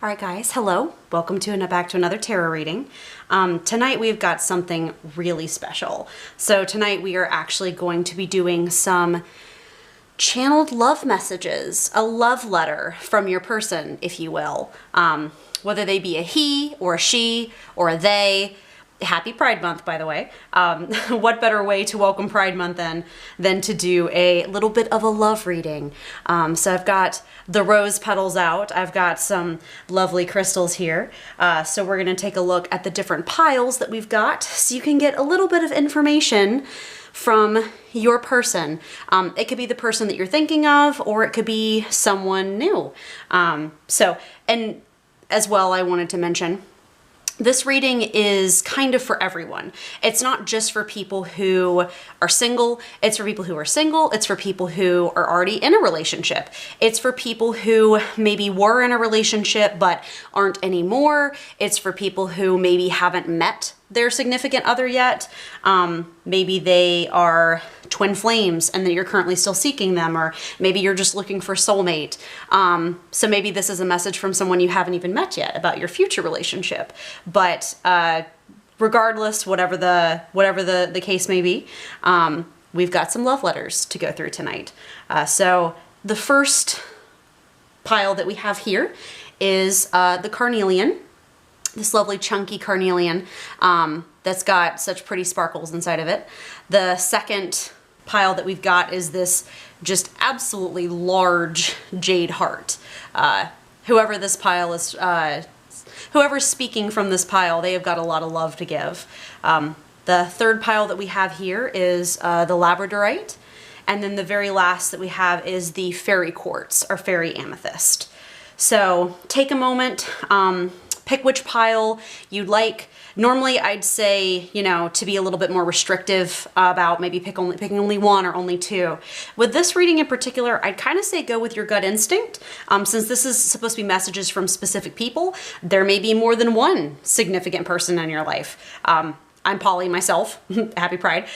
All right, guys, hello. Welcome to back to another tarot reading. Tonight we've got something really special. So tonight we are actually going to be doing some channeled love messages, a love letter from your person, if you will. Whether they be a he or a she or a they. Happy Pride Month, by the way. What better way to welcome Pride Month than to do a little bit of a love reading. So I've got the rose petals out. I've got some lovely crystals here. So we're going to take a look at the different piles that we've got so you can get a little bit of information from your person. It could be the person that you're thinking of, or it could be someone new. And as well, I wanted to mention, this reading is kind of for everyone. It's not just for people who are single. It's for people who are single. It's for people who are already in a relationship. It's for people who maybe were in a relationship but aren't anymore. It's for people who maybe haven't met their significant other yet. Maybe they are twin flames and that you're currently still seeking them, or maybe you're just looking for soulmate. So maybe this is a message from someone you haven't even met yet about your future relationship. But regardless, whatever the case may be, we've got some love letters to go through tonight. So the first pile that we have here is the carnelian. This lovely chunky carnelian that's got such pretty sparkles inside of it. The second pile that we've got is this just absolutely large jade heart. Whoever this pile is, whoever's speaking from this pile, they have got a lot of love to give. The third pile that we have here is the labradorite. And then the very last that we have is the fairy quartz or fairy amethyst. So take a moment, pick which pile you'd like. Normally I'd say, to be a little bit more restrictive about maybe picking only one or only two. With this reading in particular, I'd kind of say go with your gut instinct. Since this is supposed to be messages from specific people, there may be more than one significant person in your life. I'm poly myself, happy Pride.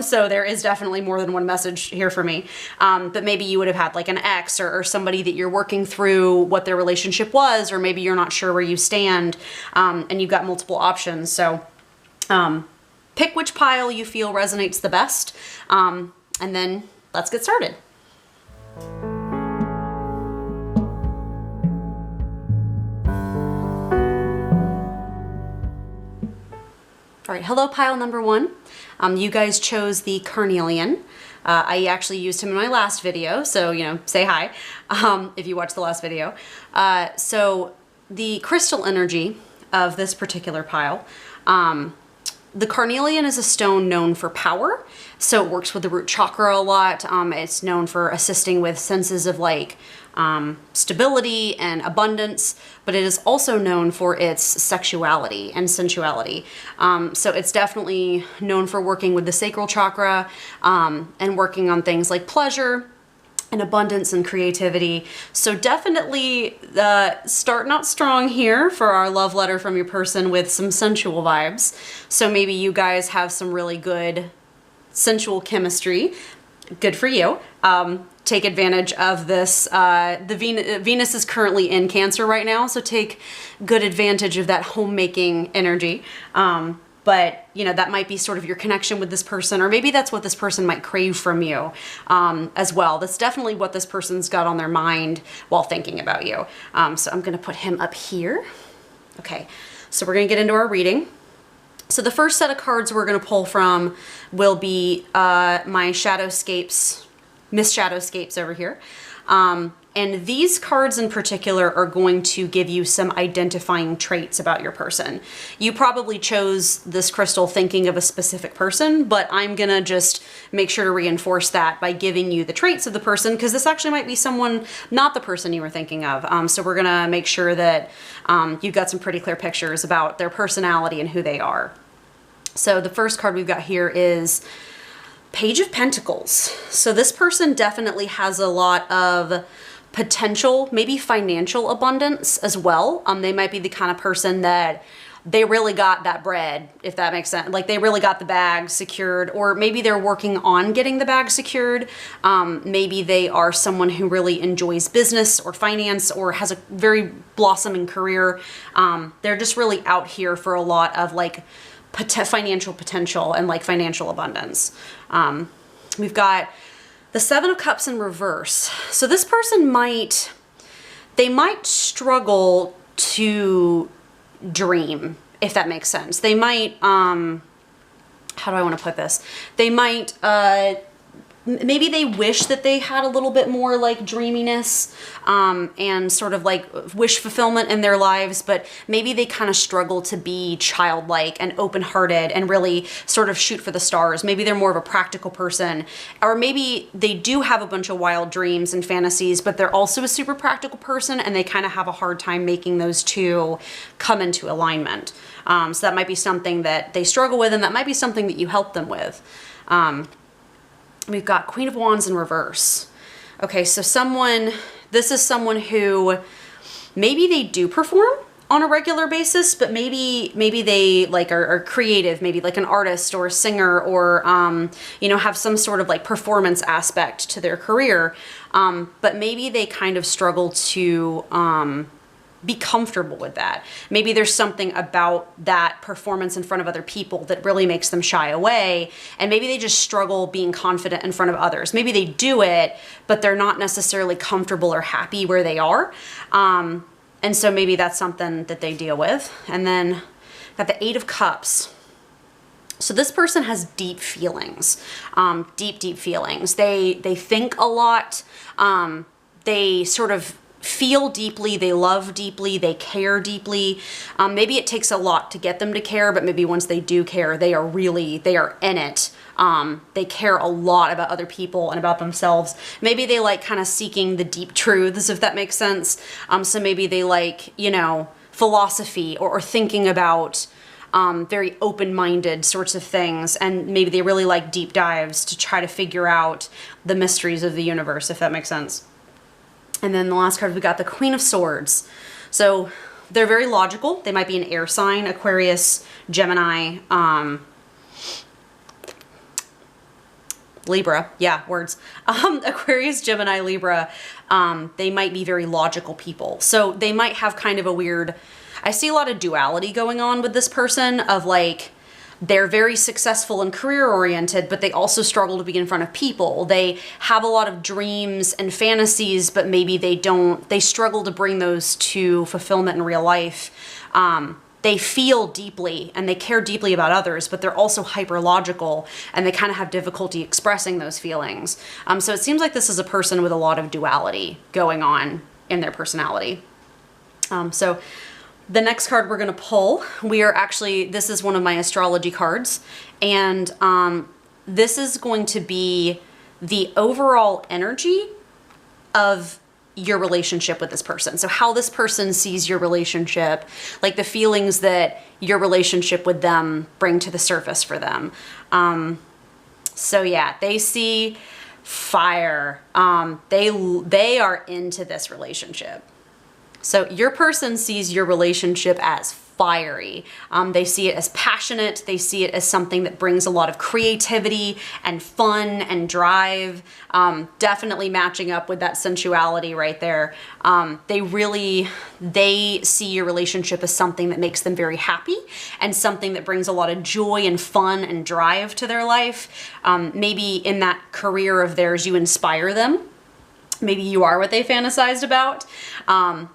So there is definitely more than one message here for me. But maybe you would have had like an ex or somebody that you're working through what their relationship was, or maybe you're not sure where you stand, and you've got multiple options. So pick which pile you feel resonates the best, and then let's get started. All right, hello pile number one. You guys chose the carnelian. I actually used him in my last video, so, say hi if you watched the last video. So the crystal energy of this particular pile, the carnelian is a stone known for power, so it works with the root chakra a lot. It's known for assisting with senses of stability and abundance, but it is also known for its sexuality and sensuality. So it's definitely known for working with the sacral chakra, and working on things like pleasure and abundance and creativity. So definitely starting out strong here for our love letter from your person with some sensual vibes. So maybe you guys have some really good sensual chemistry. Good for you. Take advantage of this. Venus is currently in Cancer right now, so take good advantage of that homemaking energy. But that might be sort of your connection with this person, or maybe that's what this person might crave from you as well. That's definitely what this person's got on their mind while thinking about you. So I'm going to put him up here. Okay, so we're going to get into our reading. So the first set of cards we're going to pull from will be my Shadowscapes, Miss Shadowscapes over here. And these cards in particular are going to give you some identifying traits about your person. You probably chose this crystal thinking of a specific person, but I'm going to just make sure to reinforce that by giving you the traits of the person, because this actually might be someone, not the person you were thinking of. So we're going to make sure that you've got some pretty clear pictures about their personality and who they are. So the first card we've got here is Page of Pentacles. So this person definitely has a lot of potential, maybe financial abundance as well. They might be the kind of person that they really got that bread, if that makes sense. Like they really got the bag secured, or maybe they're working on getting the bag secured. Maybe they are someone who really enjoys business or finance or has a very blossoming career. They're just really out here for a lot of like financial potential and like financial abundance. We've got the Seven of Cups in reverse. So this person might struggle to dream, if that makes sense. They might, how do I want to put this? They might, maybe they wish that they had a little bit more like dreaminess, and sort of like wish fulfillment in their lives, but maybe they kind of struggle to be childlike and open-hearted and really sort of shoot for the stars. Maybe they're more of a practical person, or maybe they do have a bunch of wild dreams and fantasies, but they're also a super practical person and they kind of have a hard time making those two come into alignment. So that might be something that they struggle with, and that might be something that you help them with. We've got Queen of Wands in reverse. Okay, so this is someone who maybe they do perform on a regular basis, but maybe they like are creative, maybe like an artist or a singer, or have some sort of like performance aspect to their career. But maybe they kind of struggle to be comfortable with that. Maybe there's something about that performance in front of other people that really makes them shy away, and maybe they just struggle being confident in front of others. Maybe they do it, but they're not necessarily comfortable or happy where they are. And so maybe that's something that they deal with. And then got the Eight of Cups. So this person has deep feelings, deep feelings. They think a lot. They sort of feel deeply, they love deeply, they care deeply. Maybe it takes a lot to get them to care, but maybe once they do care, they are in it. They care a lot about other people and about themselves. Maybe they like kind of seeking the deep truths, if that makes sense. So maybe they like, philosophy or thinking about very open-minded sorts of things. And maybe they really like deep dives to try to figure out the mysteries of the universe, if that makes sense. And then the last card, we got the Queen of Swords. So they're very logical. They might be an air sign, Aquarius, Gemini, Libra. Yeah, words. Aquarius, Gemini, Libra. They might be very logical people. So they might have kind of a weird, I see a lot of duality going on with this person of like, they're very successful and career-oriented, but they also struggle to be in front of people. They have a lot of dreams and fantasies, but maybe they struggle to bring those to fulfillment in real life. They feel deeply and they care deeply about others, but they're also hyper-logical and they kind of have difficulty expressing those feelings. So it seems like this is a person with a lot of duality going on in their personality. So the next card we're going to pull, this is one of my astrology cards, and this is going to be the overall energy of your relationship with this person. So how this person sees your relationship, like the feelings that your relationship with them bring to the surface for them. So yeah, they see fire. They are into this relationship. So your person sees your relationship as fiery. They see it as passionate. They see it as something that brings a lot of creativity and fun and drive. Definitely matching up with that sensuality right there. They see your relationship as something that makes them very happy and something that brings a lot of joy and fun and drive to their life. Maybe in that career of theirs, you inspire them. Maybe you are what they fantasized about.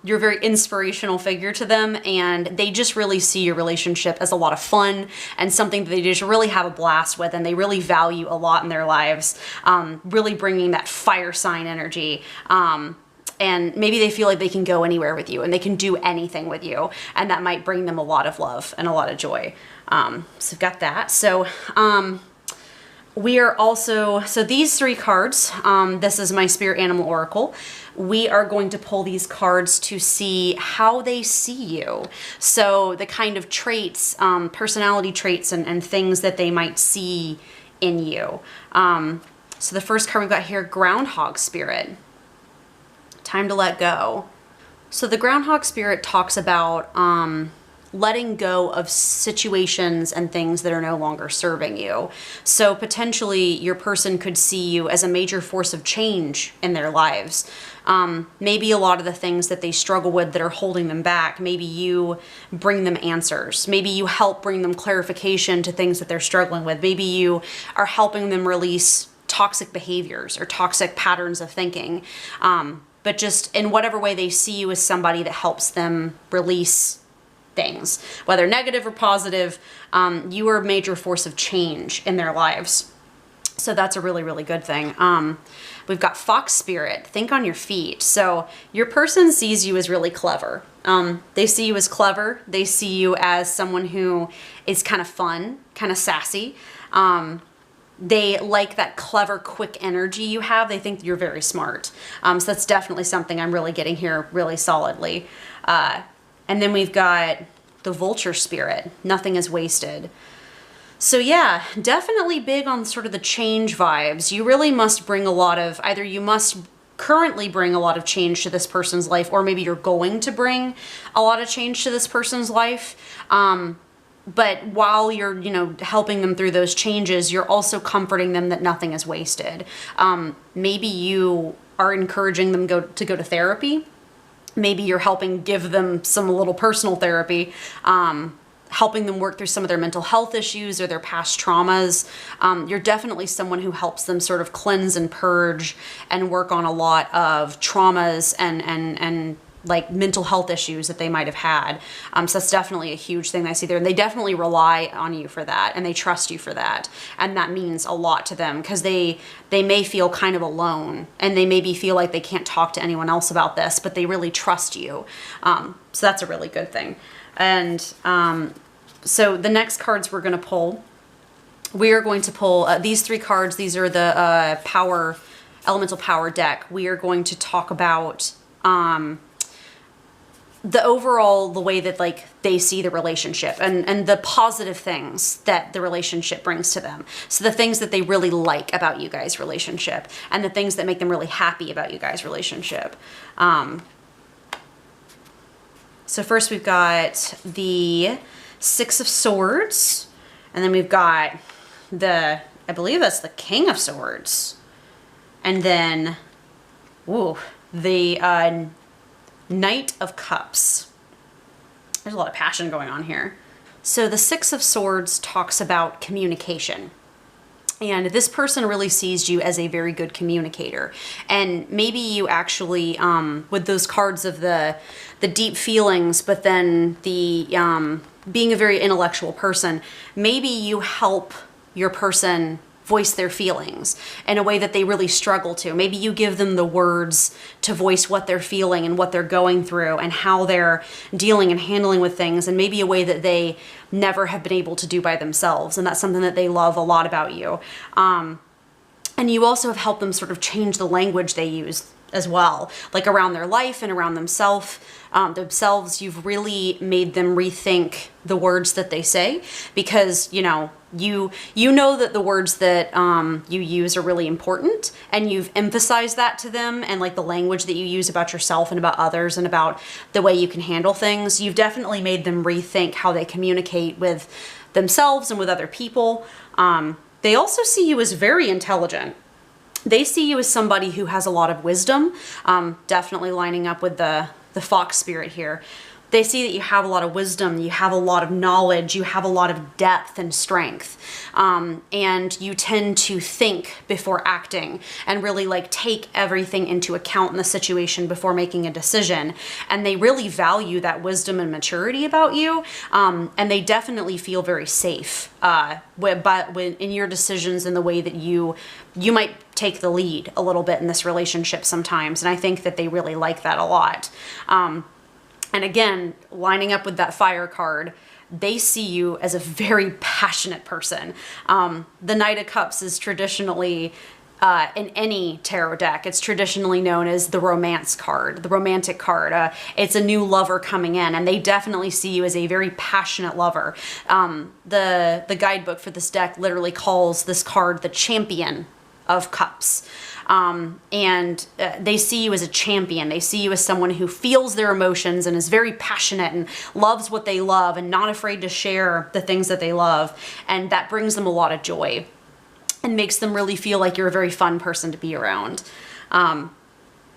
You're a very inspirational figure to them, and they just really see your relationship as a lot of fun and something that they just really have a blast with, and they really value a lot in their lives, really bringing that fire sign energy. And maybe they feel like they can go anywhere with you and they can do anything with you, and that might bring them a lot of love and a lot of joy. So we've got that. So we are also, so these three cards, this is my Spirit Animal Oracle. We are going to pull these cards to see how they see you. So the kind of traits, personality traits and things that they might see in you. So the first card we've got here, Groundhog Spirit. Time to let go. So the Groundhog Spirit talks about letting go of situations and things that are no longer serving you. So potentially your person could see you as a major force of change in their lives. Maybe a lot of the things that they struggle with that are holding them back, maybe you bring them answers. Maybe you help bring them clarification to things that they're struggling with. Maybe you are helping them release toxic behaviors or toxic patterns of thinking. But just in whatever way they see you as somebody that helps them release things, whether negative or positive, you are a major force of change in their lives. So that's a really, really good thing. We've got Fox Spirit, think on your feet. So your person sees you as really clever. They see you as clever. They see you as someone who is kind of fun, kind of sassy. They like that clever, quick energy you have. They think you're very smart. So that's definitely something I'm really getting here really solidly. And then we've got the Vulture Spirit, nothing is wasted. So yeah, definitely big on sort of the change vibes. You really must bring a lot of, either you must currently bring a lot of change to this person's life, or maybe you're going to bring a lot of change to this person's life. But while you're, helping them through those changes, you're also comforting them that nothing is wasted. Maybe you are encouraging them to go to therapy. Maybe you're helping give them some little personal therapy, helping them work through some of their mental health issues or their past traumas. You're definitely someone who helps them sort of cleanse and purge and work on a lot of traumas and like mental health issues that they might have had. So that's definitely a huge thing I see there. And they definitely rely on you for that, and they trust you for that. And that means a lot to them, because they may feel kind of alone, and they maybe feel like they can't talk to anyone else about this, but they really trust you. So that's a really good thing. And so the next cards we're going to pull, we are going to pull these three cards. These are the elemental power deck. We are going to talk about the way that like they see the relationship and the positive things that the relationship brings to them. So the things that they really like about you guys' relationship, and the things that make them really happy about you guys' relationship. So first we've got the Six of Swords, and then we've got I believe that's the King of Swords. And then, the Knight of Cups. There's a lot of passion going on here. So the Six of Swords talks about communication. And this person really sees you as a very good communicator. And maybe you actually, with those cards of the deep feelings, but then the being a very intellectual person, maybe you help your person voice their feelings in a way that they really struggle to. Maybe you give them the words to voice what they're feeling and what they're going through and how they're dealing and handling with things, and maybe a way that they never have been able to do by themselves. And that's something that they love a lot about you. And you also have helped them sort of change the language they use as well, like around their life and around themselves. You've really made them rethink the words that they say, because you know that the words that you use are really important, and you've emphasized that to them, and like the language that you use about yourself and about others and about the way you can handle things. You've definitely made them rethink how they communicate with themselves and with other people. They also see you as very intelligent. They see you as somebody who has a lot of wisdom, definitely lining up with the Fox Spirit here. They see that you have a lot of wisdom, you have a lot of knowledge, you have a lot of depth and strength, and you tend to think before acting and really like take everything into account in the situation before making a decision. And they really value that wisdom and maturity about you, and they definitely feel very safe in your decisions and the way that you might take the lead a little bit in this relationship sometimes. And I think that they really like that a lot. And again, lining up with that Fire card, they see you as a very passionate person. The Knight of Cups is traditionally in any tarot deck. It's traditionally known as the romance card, the romantic card. It's a new lover coming in, and they definitely see you as a very passionate lover. The guidebook for this deck literally calls this card the Champion of Cups. They see you as a champion. They see you as someone who feels their emotions and is very passionate and loves what they love and not afraid to share the things that they love. And that brings them a lot of joy and makes them really feel like you're a very fun person to be around.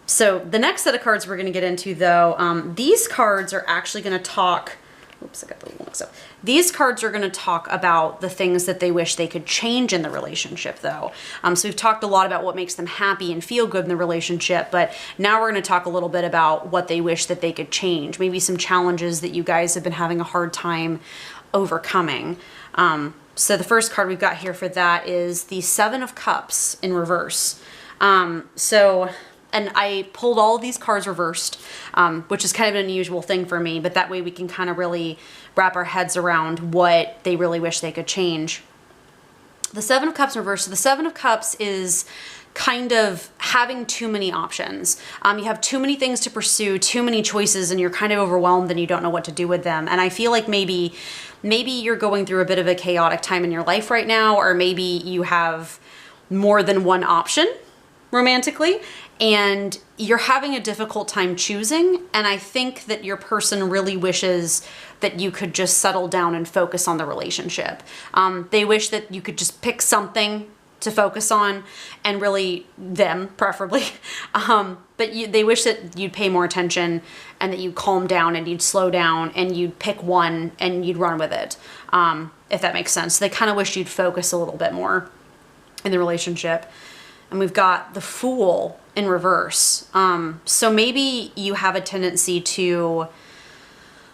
So the next set of cards we're going to get into, though, these cards are actually going to talk. Oops, I got the little mix up. These cards are going to talk about the things that they wish they could change in the relationship, though. So we've talked a lot about what makes them happy and feel good in the relationship, but now we're going to talk a little bit about what they wish that they could change. Maybe some challenges that you guys have been having a hard time overcoming. So the first card we've got here for that is the Seven of Cups in reverse. And I pulled all of these cards reversed, which is kind of an unusual thing for me, but that way we can kind of really wrap our heads around what they really wish they could change. The Seven of Cups in reverse. So the Seven of Cups is kind of having too many options. You have too many things to pursue, too many choices, and you're kind of overwhelmed and you don't know what to do with them. And I feel like maybe you're going through a bit of a chaotic time in your life right now, or maybe you have more than one option romantically, and you're having a difficult time choosing. And I think that your person really wishes that you could just settle down and focus on the relationship. They wish that you could just pick something to focus on, and really them preferably. But they wish that you'd pay more attention and that you'd calm down and you'd slow down and you'd pick one and you'd run with it. If that makes sense. They kind of wish you'd focus a little bit more in the relationship. And we've got the Fool in reverse. So maybe you have a tendency to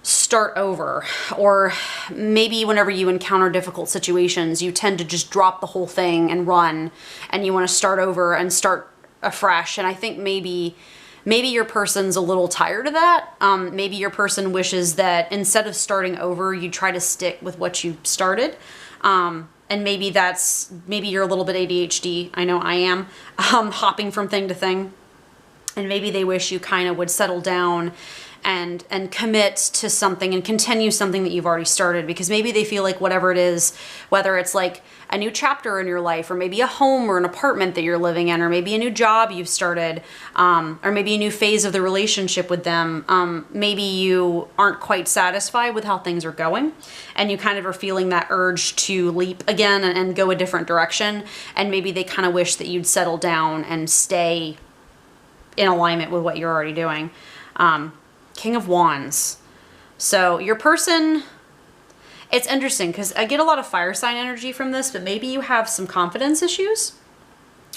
start over, or maybe whenever you encounter difficult situations, you tend to just drop the whole thing and run, and you want to start over and start afresh. And I think maybe your person's a little tired of that. Maybe your person wishes that instead of starting over, you try to stick with what you started. And maybe you're a little bit ADHD. I know I am, hopping from thing to thing. And maybe they wish you kind of would settle down and commit to something and continue something that you've already started, because maybe they feel like whatever it is, whether it's like a new chapter in your life, or maybe a home or an apartment that you're living in, or maybe a new job you've started, or maybe a new phase of the relationship with them, maybe you aren't quite satisfied with how things are going, and you kind of are feeling that urge to leap again and go a different direction, and maybe they kind of wish that you'd settle down and stay in alignment with what you're already doing. King of Wands. So your person, it's interesting because I get a lot of fire sign energy from this, but maybe you have some confidence issues,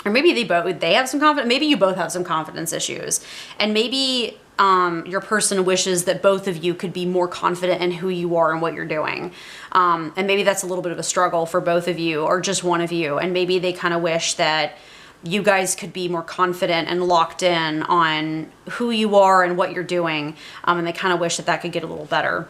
or maybe they have some confidence. Maybe you both have some confidence issues, and maybe your person wishes that both of you could be more confident in who you are and what you're doing. And maybe that's a little bit of a struggle for both of you, or just one of you. And maybe they kind of wish that you guys could be more confident and locked in on who you are and what you're doing. And they kind of wish that that could get a little better.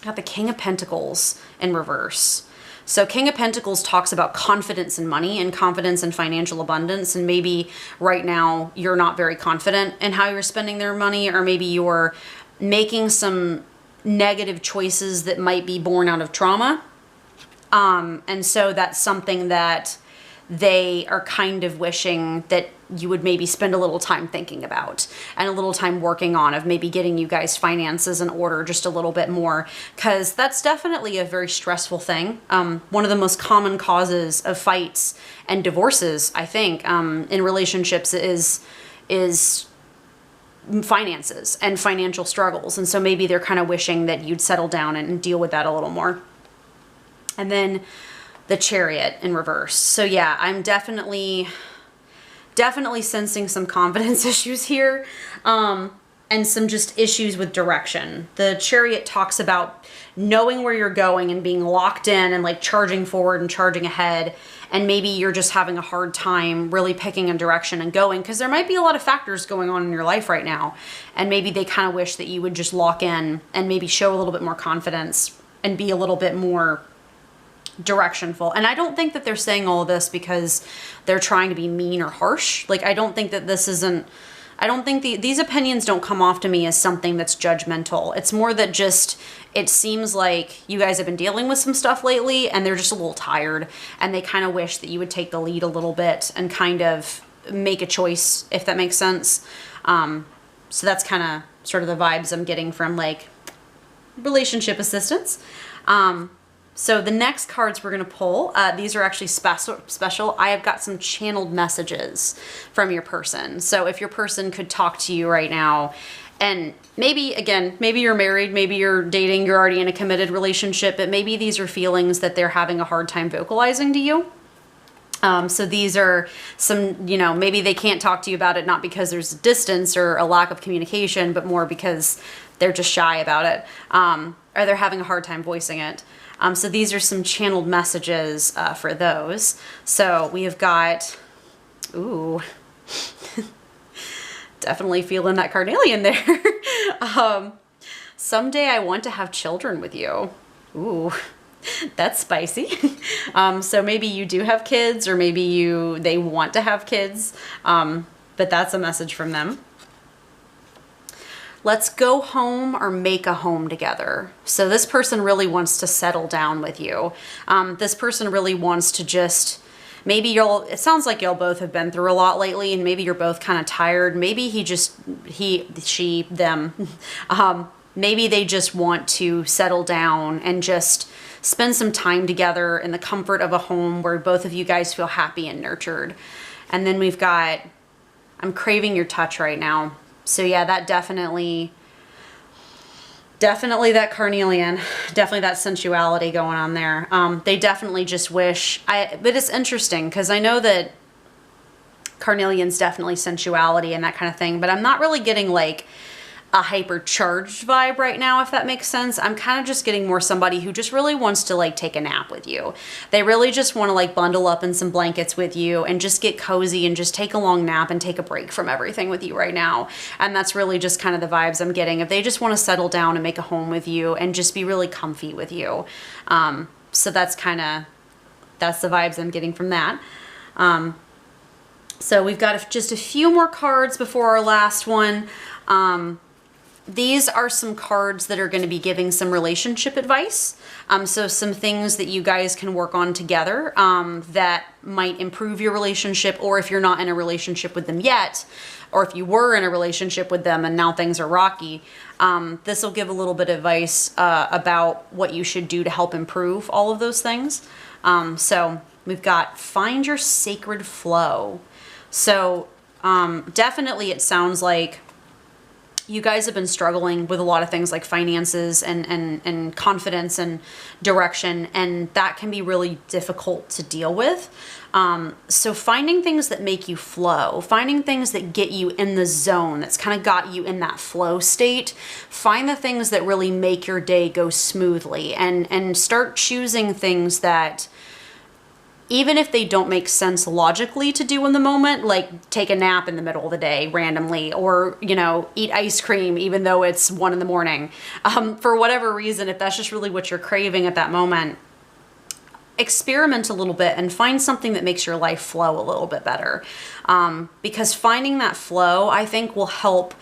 Got the King of Pentacles in reverse. So King of Pentacles talks about confidence in money and confidence in financial abundance. And maybe right now you're not very confident in how you're spending their money, or maybe you're making some negative choices that might be born out of trauma. And so that's something that they are kind of wishing that you would maybe spend a little time thinking about and a little time working on, of maybe getting you guys' finances in order just a little bit more, because that's definitely a very stressful thing. One of the most common causes of fights and divorces, I think, in relationships is finances and financial struggles. And so maybe they're kind of wishing that you'd settle down and deal with that a little more. And then the Chariot in reverse. So yeah, I'm definitely sensing some confidence issues here, and some just issues with direction. The Chariot talks about knowing where you're going and being locked in and like charging forward and charging ahead. And maybe you're just having a hard time really picking a direction and going, because there might be a lot of factors going on in your life right now. And maybe they kind of wish that you would just lock in and maybe show a little bit more confidence and be a little bit more directionful. And I don't think that they're saying all of this because they're trying to be mean or harsh. Like, I don't think that this isn't, I don't think these opinions don't come off to me as something that's judgmental. It's more that just, it seems like you guys have been dealing with some stuff lately and they're just a little tired and they kind of wish that you would take the lead a little bit and kind of make a choice, if that makes sense. So that's kind of sort of the vibes I'm getting from like relationship assistance. So the next cards we're going to pull, these are actually special. I have got some channeled messages from your person. So if your person could talk to you right now, and maybe, again, maybe you're married, maybe you're dating, you're already in a committed relationship, but maybe these are feelings that they're having a hard time vocalizing to you. So these are some, you know, maybe they can't talk to you about it, not because there's distance or a lack of communication, but more because they're just shy about it, or they're having a hard time voicing it. So these are some channeled messages for those. So we have got, ooh, definitely feeling that carnelian there. Someday I want to have children with you. Ooh, that's spicy. So maybe you do have kids, or maybe they want to have kids, but that's a message from them. Let's go home or make a home together. So this person really wants to settle down with you. This person really wants to just, maybe it sounds like y'all both have been through a lot lately and maybe you're both kind of tired. Maybe them. Maybe they just want to settle down and just spend some time together in the comfort of a home where both of you guys feel happy and nurtured. And then we've got, I'm craving your touch right now. So yeah, that definitely that carnelian, definitely that sensuality going on there. They definitely just wish, but it's interesting because I know that carnelian's definitely sensuality and that kind of thing, but I'm not really getting like a hypercharged vibe right now, if that makes sense. I'm kind of just getting more somebody who just really wants to like take a nap with you. They really just want to like bundle up in some blankets with you and just get cozy and just take a long nap and take a break from everything with you right now. And that's really just kind of the vibes I'm getting. If they just want to settle down and make a home with you and just be really comfy with you. So that's the vibes I'm getting from that. So we've got just a few more cards before our last one. These are some cards that are going to be giving some relationship advice. So some things that you guys can work on together that might improve your relationship, or if you're not in a relationship with them yet, or if you were in a relationship with them and now things are rocky, this will give a little bit of advice about what you should do to help improve all of those things. So we've got find your sacred flow. So definitely it sounds like you guys have been struggling with a lot of things like finances and confidence and direction, and that can be really difficult to deal with. So finding things that make you flow, finding things that get you in the zone, that's kind of got you in that flow state. Find the things that really make your day go smoothly, and start choosing things that, even if they don't make sense logically to do in the moment, like take a nap in the middle of the day randomly, or, you know, eat ice cream even though it's 1 a.m. For whatever reason, if that's just really what you're craving at that moment, experiment a little bit and find something that makes your life flow a little bit better. Because finding that flow, I think, will help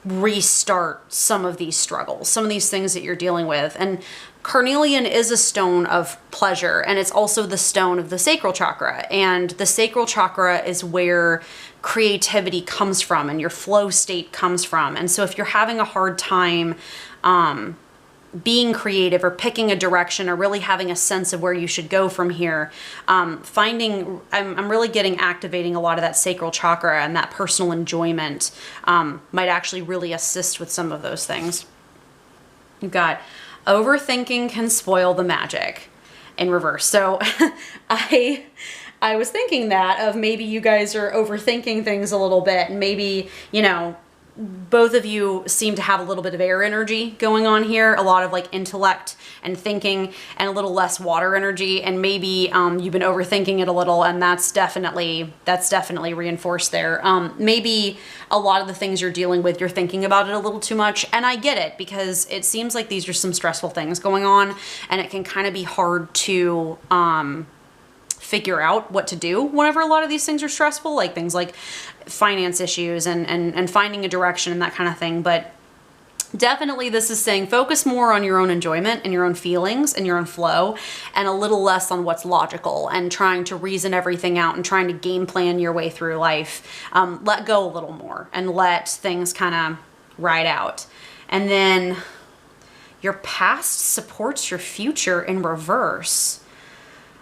restart some of these struggles, some of these things that you're dealing with. And carnelian is a stone of pleasure, and it's also the stone of the sacral chakra. And the sacral chakra is where creativity comes from and your flow state comes from. And so if you're having a hard time being creative or picking a direction or really having a sense of where you should go from here, I'm really getting activating a lot of that sacral chakra, and that personal enjoyment might actually really assist with some of those things. You've got overthinking can spoil the magic in reverse. So I was thinking that of maybe you guys are overthinking things a little bit, and maybe, you know, both of you seem to have a little bit of air energy going on here, a lot of like intellect and thinking, and a little less water energy. And maybe you've been overthinking it a little, and that's definitely reinforced there. Maybe a lot of the things you're dealing with, you're thinking about it a little too much. And I get it, because it seems like these are some stressful things going on, and it can kind of be hard to figure out what to do whenever a lot of these things are stressful, like things like finance issues and finding a direction and that kind of thing. But definitely this is saying focus more on your own enjoyment and your own feelings and your own flow, and a little less on what's logical and trying to reason everything out and trying to game plan your way through life. Let go a little more and let things kind of ride out. And then your past supports your future in reverse.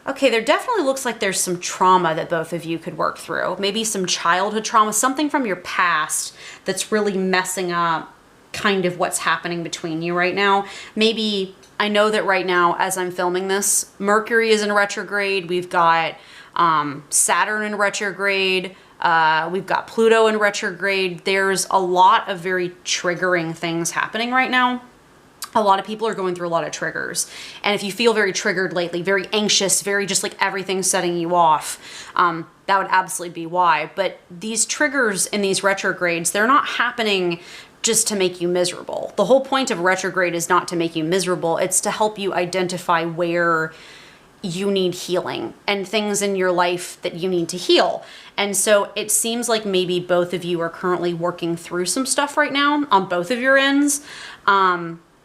Okay, there definitely looks like there's some trauma that both of you could work through. Maybe some childhood trauma, something from your past that's really messing up kind of what's happening between you right now. Maybe, I know that right now as I'm filming this, Mercury is in retrograde. We've got Saturn in retrograde. We've got Pluto in retrograde. There's a lot of very triggering things happening right now. A lot of people are going through a lot of triggers. And if you feel very triggered lately, very anxious, very just like everything's setting you off, that would absolutely be why. But these triggers in these retrogrades, they're not happening just to make you miserable. The whole point of retrograde is not to make you miserable. It's to help you identify where you need healing and things in your life that you need to heal. And so it seems like maybe both of you are currently working through some stuff right now on both of your ends.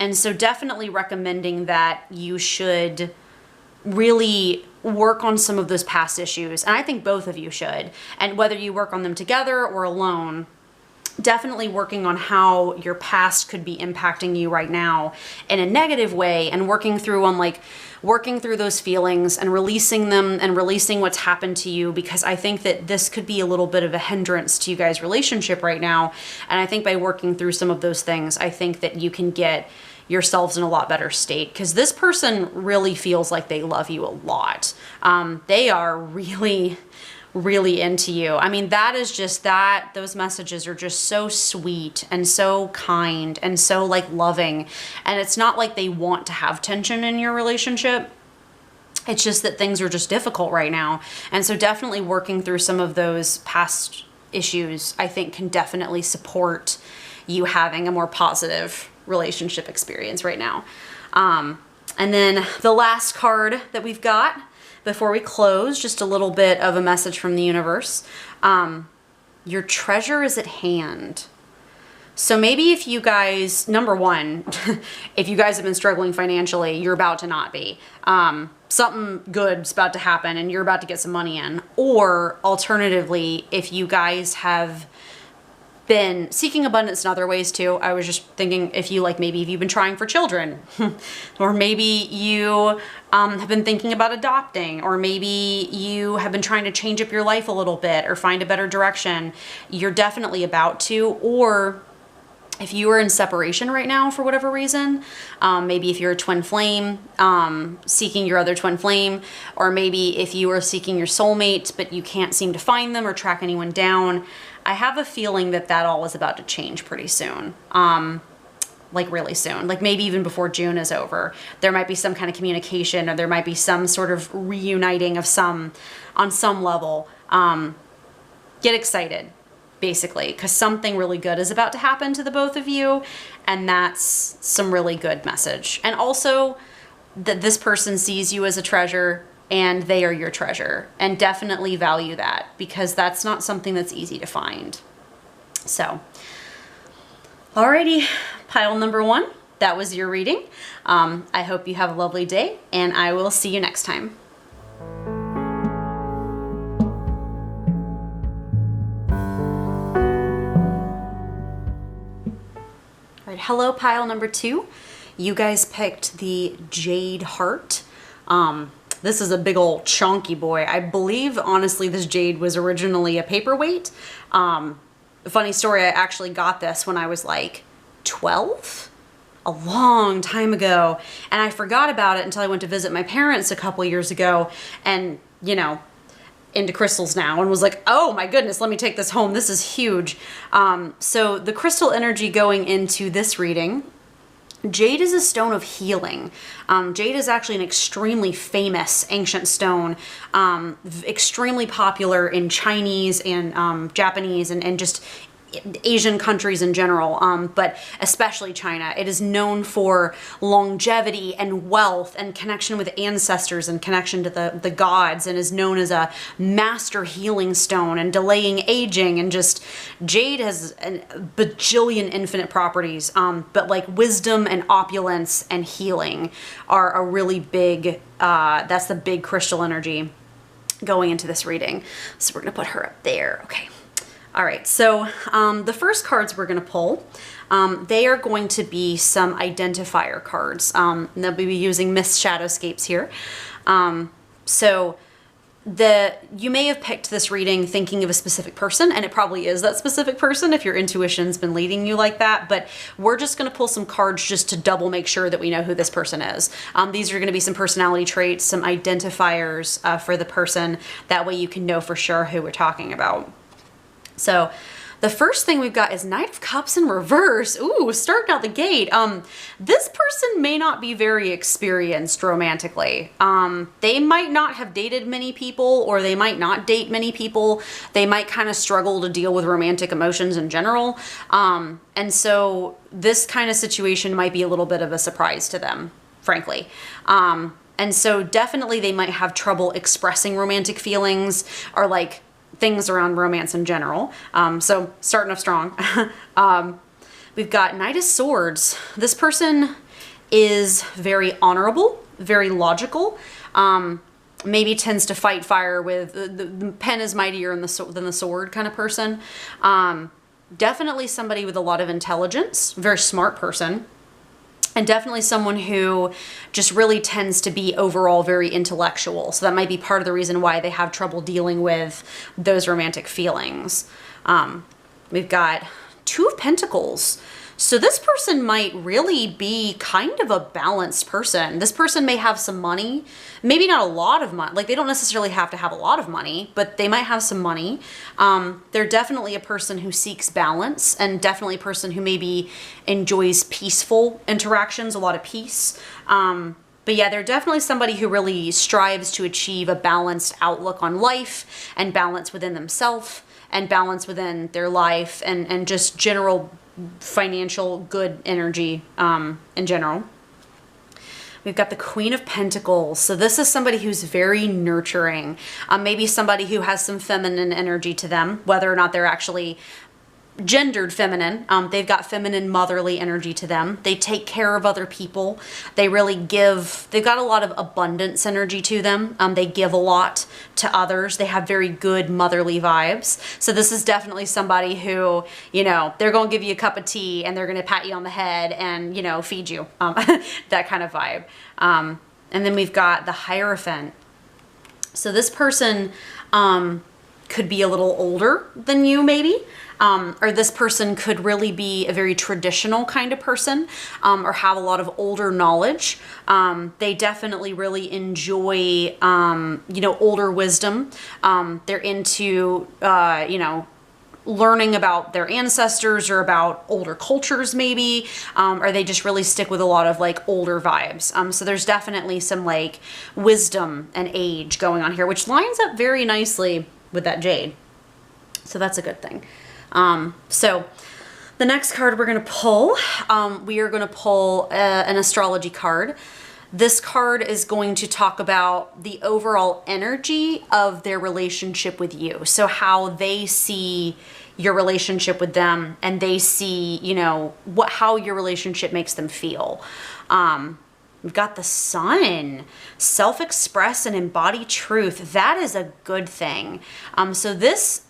And so definitely recommending that you should really work on some of those past issues. And I think both of you should. And whether you work on them together or alone, definitely working on how your past could be impacting you right now in a negative way, and working through those feelings and releasing them and releasing what's happened to you, because I think that this could be a little bit of a hindrance to you guys' relationship right now. And I think by working through some of those things, I think that you can get yourselves in a lot better state, because this person really feels like they love you a lot. They are really, really into you. I mean, that is just that, those messages are just so sweet and so kind and so like loving. And it's not like they want to have tension in your relationship. It's just that things are just difficult right now. And so definitely working through some of those past issues, I think, can definitely support you having a more positive relationship experience right now. And then the last card that we've got before we close, just a little bit of a message from the universe. Your treasure is at hand. So maybe if you guys, number one, if you guys have been struggling financially, you're about to not be. Something good's about to happen and you're about to get some money in. Or alternatively, if you guys have been seeking abundance in other ways too. I was just thinking, if you maybe if you've been trying for children, or maybe you have been thinking about adopting, or maybe you have been trying to change up your life a little bit or find a better direction, you're definitely about to. Or if you are in separation right now for whatever reason, maybe if you're a twin flame, seeking your other twin flame, or maybe if you are seeking your soulmate, but you can't seem to find them or track anyone down, I have a feeling that that all is about to change pretty soon. Really soon, maybe even before June is over. There might be some kind of communication, or there might be some sort of reuniting of on some level. Get excited, basically, because something really good is about to happen to the both of you, and that's some really good message. And also that this person sees you as a treasure and they are your treasure, and definitely value that, because that's not something that's easy to find. So, alrighty, pile number 1, that was your reading. I hope you have a lovely day, and I will see you next time. All right, hello, pile number 2. You guys picked the Jade Heart. This is a big old chunky boy. I believe, honestly, this jade was originally a paperweight. Funny story, I actually got this when I was 12, a long time ago. And I forgot about it until I went to visit my parents a couple years ago. And, into crystals now and was like, oh my goodness, let me take this home. This is huge. So the crystal energy going into this reading, jade is a stone of healing. Jade is actually an extremely famous ancient stone, extremely popular in Chinese and Japanese and just Asian countries in general, but especially China. It is known for longevity and wealth and connection with ancestors and connection to the gods, and is known as a master healing stone and delaying aging, and just jade has a bajillion infinite properties, but like wisdom and opulence and healing are a really big, that's the big crystal energy going into this reading. So we're gonna put her up there. Okay. All right, so the first cards we're going to pull, they are going to be some identifier cards. And they'll be using Miss Shadowscapes here. So you may have picked this reading thinking of a specific person, and it probably is that specific person if your intuition's been leading you like that, but we're just going to pull some cards just to double make sure that we know who this person is. These are going to be some personality traits, some identifiers for the person. That way you can know for sure who we're talking about. So the first thing we've got is Knight of Cups in reverse. Ooh, starting out the gate. This person may not be very experienced romantically. They might not have dated many people, or they might not date many people. They might kind of struggle to deal with romantic emotions in general. And so this kind of situation might be a little bit of a surprise to them, frankly. And so definitely they might have trouble expressing romantic feelings, or like things around romance in general. So starting off strong. We've got Knight of Swords. This person is very honorable, very logical, maybe tends to fight fire with the pen is mightier than the sword kind of person. Definitely somebody with a lot of intelligence, very smart person. And definitely someone who just really tends to be overall very intellectual. So that might be part of the reason why they have trouble dealing with those romantic feelings. We've got Two of Pentacles. So this person might really be kind of a balanced person. This person may have some money, maybe not a lot of money. Like they don't necessarily have to have a lot of money, but they might have some money. They're definitely a person who seeks balance, and definitely a person who maybe enjoys peaceful interactions, a lot of peace. But yeah, they're definitely somebody who really strives to achieve a balanced outlook on life, and balance within themselves, and balance within their life, and just general financial good energy in general. We've got the Queen of Pentacles. So this is somebody who's very nurturing. Maybe somebody who has some feminine energy to them, whether or not they're actually gendered feminine. They've got feminine motherly energy to them. They take care of other people. They really give. They've got a lot of abundance energy to them. They give a lot to others. They have very good motherly vibes. So this is definitely somebody who, you know, they're going to give you a cup of tea and they're going to pat you on the head and, you know, feed you. That kind of vibe. And then we've got the Hierophant. So this person could be a little older than you, maybe. Or this person could really be a very traditional kind of person, or have a lot of older knowledge. They definitely really enjoy, you know, older wisdom. They're into, you know, learning about their ancestors or about older cultures maybe, or they just really stick with a lot of like older vibes. So there's definitely some like wisdom and age going on here, which lines up very nicely with that jade. So that's a good thing. So the next card we're going to pull, we are going to pull an astrology card. This card is going to talk about the overall energy of their relationship with you. So how they see your relationship with them, and they see, you know, how your relationship makes them feel. We've got the Sun, self-express and embody truth. That is a good thing. So this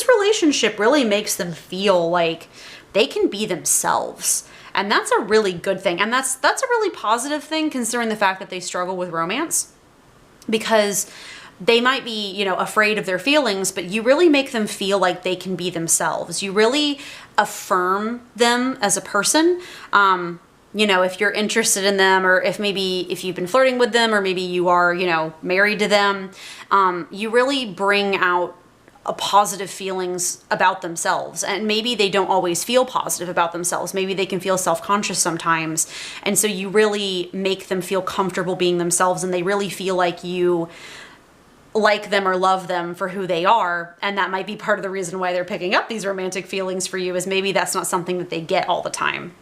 relationship really makes them feel like they can be themselves. And that's a really good thing. And that's a really positive thing, considering the fact that they struggle with romance, because they might be, you know, afraid of their feelings, but you really make them feel like they can be themselves. You really affirm them as a person. you know, if you're interested in them, or if you've been flirting with them, or maybe you are, you know, married to them, you really bring out positive feelings about themselves. And maybe they don't always feel positive about themselves. Maybe they can feel self-conscious sometimes. And so you really make them feel comfortable being themselves, and they really feel like you like them or love them for who they are. And that might be part of the reason why they're picking up these romantic feelings for you, is maybe that's not something that they get all the time.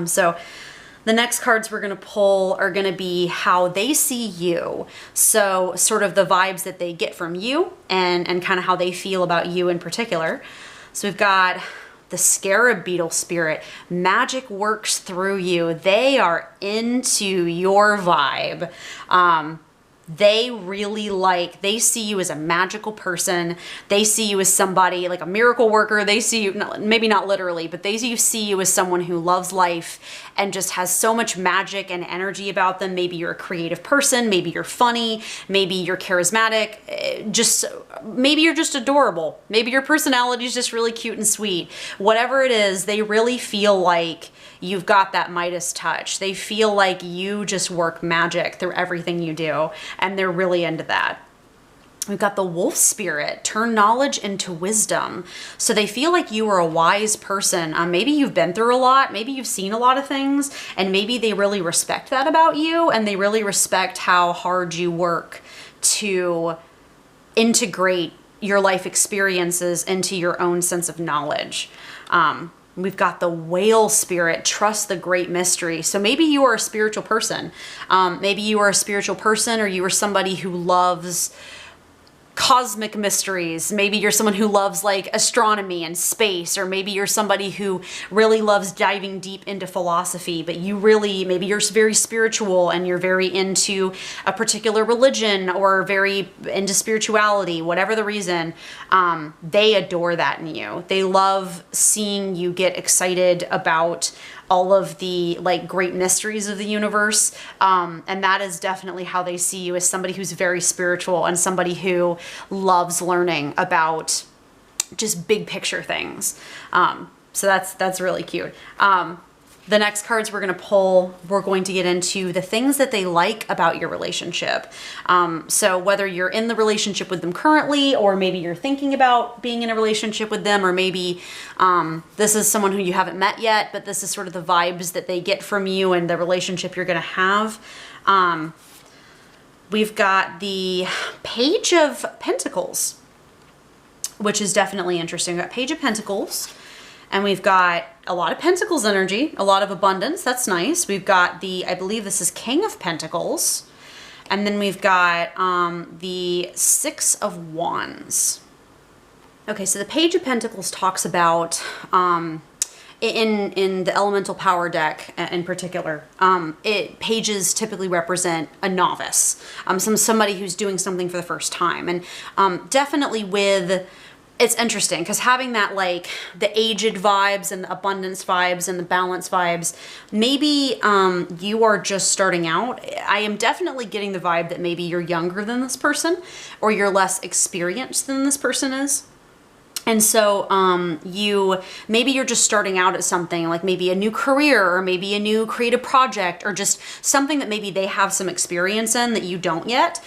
So the next cards we're going to pull are going to be how they see you. So sort of the vibes that they get from you, and kind of how they feel about you in particular. So we've got the scarab beetle spirit. Magic works through you. They are into your vibe. They really they see you as a magical person. They see you as somebody like a miracle worker. They see you, maybe not literally, but they see you as someone who loves life and just has so much magic and energy about them. Maybe you're a creative person. Maybe you're funny. Maybe you're charismatic. Maybe you're just adorable. Maybe your personality is just really cute and sweet. Whatever it is, they really feel like you've got that Midas touch. They feel like you just work magic through everything you do, and they're really into that. We've got the wolf spirit, turn knowledge into wisdom. So they feel like you are a wise person. Maybe you've been through a lot, maybe you've seen a lot of things, and maybe they really respect that about you, and they really respect how hard you work to integrate your life experiences into your own sense of knowledge. We've got the whale spirit, trust the great mystery. So maybe you are a spiritual person. Maybe you are a spiritual person, or you are somebody who loves cosmic mysteries. Maybe you're someone who loves like astronomy and space, or maybe you're somebody who really loves diving deep into philosophy, but maybe you're very spiritual and you're very into a particular religion or very into spirituality, whatever the reason. They adore that in you. They love seeing you get excited about all of the like great mysteries of the universe. And that is definitely how they see you, as somebody who's very spiritual and somebody who loves learning about just big picture things. So that's really cute. The next cards we're going to pull, we're going to get into the things that they like about your relationship. So whether you're in the relationship with them currently, or maybe you're thinking about being in a relationship with them, or maybe this is someone who you haven't met yet, but this is sort of the vibes that they get from you and the relationship you're going to have. We've got the Page of Pentacles, which is definitely interesting. We've got Page of Pentacles. And we've got a lot of Pentacles energy, a lot of abundance. That's nice. We've got I believe this is King of Pentacles. And then we've got the Six of Wands. Okay, so the Page of Pentacles talks about, in the Elemental Power deck in particular, pages typically represent a novice, somebody who's doing something for the first time. And definitely it's interesting because having that like the aged vibes and the abundance vibes and the balance vibes, maybe you are just starting out. I am definitely getting the vibe that maybe you're younger than this person, or you're less experienced than this person is. And so maybe you're just starting out at something like maybe a new career, or maybe a new creative project, or just something that maybe they have some experience in that you don't yet.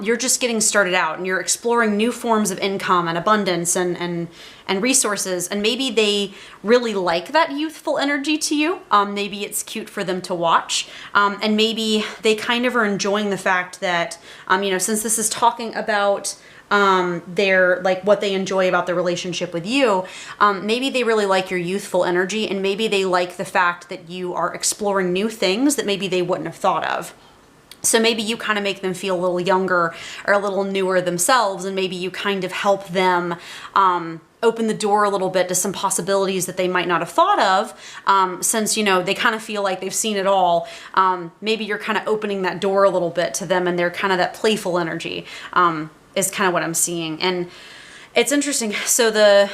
You're just getting started out, and you're exploring new forms of income and abundance and resources. And maybe they really like that youthful energy to you. Maybe it's cute for them to watch. And maybe they kind of are enjoying the fact that, since this is talking about their like what they enjoy about their relationship with you, maybe they really like your youthful energy, and maybe they like the fact that you are exploring new things that maybe they wouldn't have thought of. So maybe you kind of make them feel a little younger or a little newer themselves, and maybe you kind of help them open the door a little bit to some possibilities that they might not have thought of, since they kind of feel like they've seen it all. Maybe you're kind of opening that door a little bit to them, and they're kind of that playful energy. Is kind of what I'm seeing. And it's interesting. So the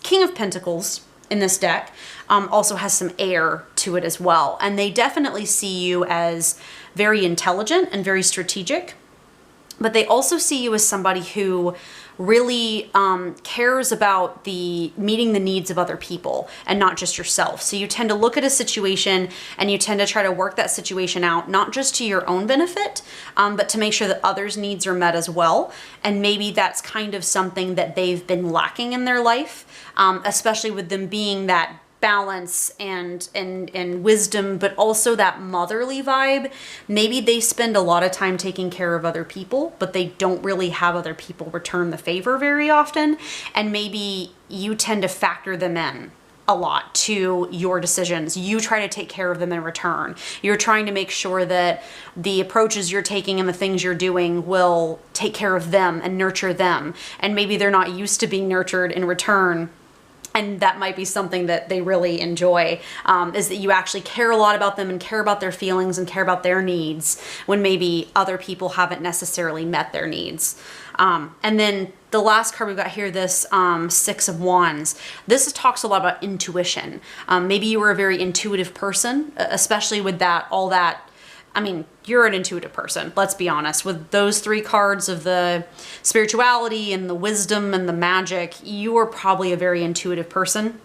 King of Pentacles in this deck also has some air to it as well. And they definitely see you as very intelligent and very strategic, but they also see you as somebody who really cares about the meeting the needs of other people and not just yourself. So you tend to look at a situation and you tend to try to work that situation out, not just to your own benefit, but to make sure that others' needs are met as well. And maybe that's kind of something that they've been lacking in their life, especially with them being that balance and wisdom, but also that motherly vibe. Maybe they spend a lot of time taking care of other people, but they don't really have other people return the favor very often. And maybe you tend to factor them in a lot to your decisions. You try to take care of them in return. You're trying to make sure that the approaches you're taking and the things you're doing will take care of them and nurture them. And maybe they're not used to being nurtured in return. And that might be something that they really enjoy, is that you actually care a lot about them and care about their feelings and care about their needs when maybe other people haven't necessarily met their needs. And then the last card we've got here, this Six of Wands, this talks a lot about intuition. Maybe you were a very intuitive person, especially with all that. I mean, you're an intuitive person, let's be honest. With those three cards of the spirituality and the wisdom and the magic, you are probably a very intuitive person.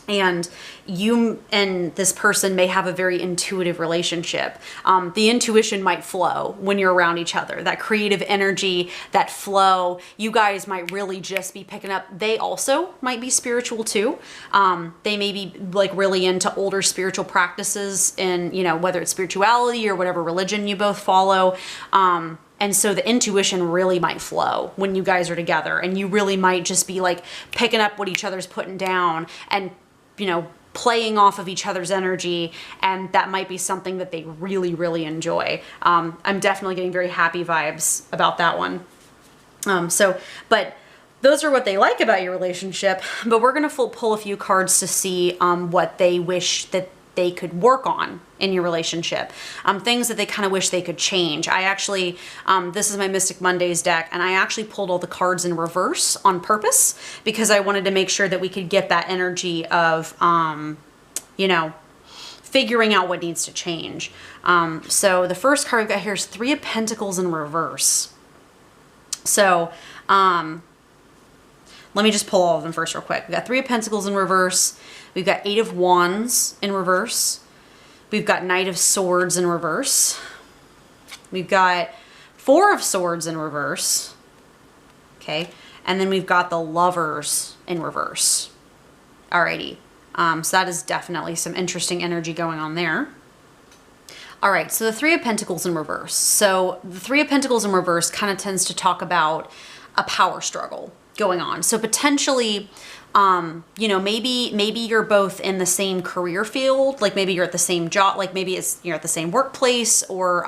And you and this person may have a very intuitive relationship. The intuition might flow when you're around each other. That creative energy, that flow, you guys might really just be picking up. They also might be spiritual too. They may be like really into older spiritual practices and, you know, whether it's spirituality or whatever religion you both follow. And so the intuition really might flow when you guys are together, and you really might just be like picking up what each other's putting down and, you know, playing off of each other's energy. And that might be something that they really, really enjoy. I'm definitely getting very happy vibes about that one. But those are what they like about your relationship. But we're going to pull a few cards to see what they wish that they could work on in your relationship, things that they kind of wish they could change. I actually, this is my Mystic Mondays deck, and I actually pulled all the cards in reverse on purpose because I wanted to make sure that we could get that energy of, you know, figuring out what needs to change. So the first card we've got here is Three of Pentacles in reverse. So let me just pull all of them first real quick. We've got Three of Pentacles in reverse. We've got Eight of Wands in reverse. We've got Knight of Swords in reverse. We've got Four of Swords in reverse. Okay. And then we've got the Lovers in reverse. Alrighty. So that is definitely some interesting energy going on there. All right. So the Three of Pentacles in reverse. So the Three of Pentacles in reverse kind of tends to talk about a power struggle going on. So potentially, you know, maybe you're both in the same career field, like maybe you're at the same job, like maybe you're at the same workplace, or,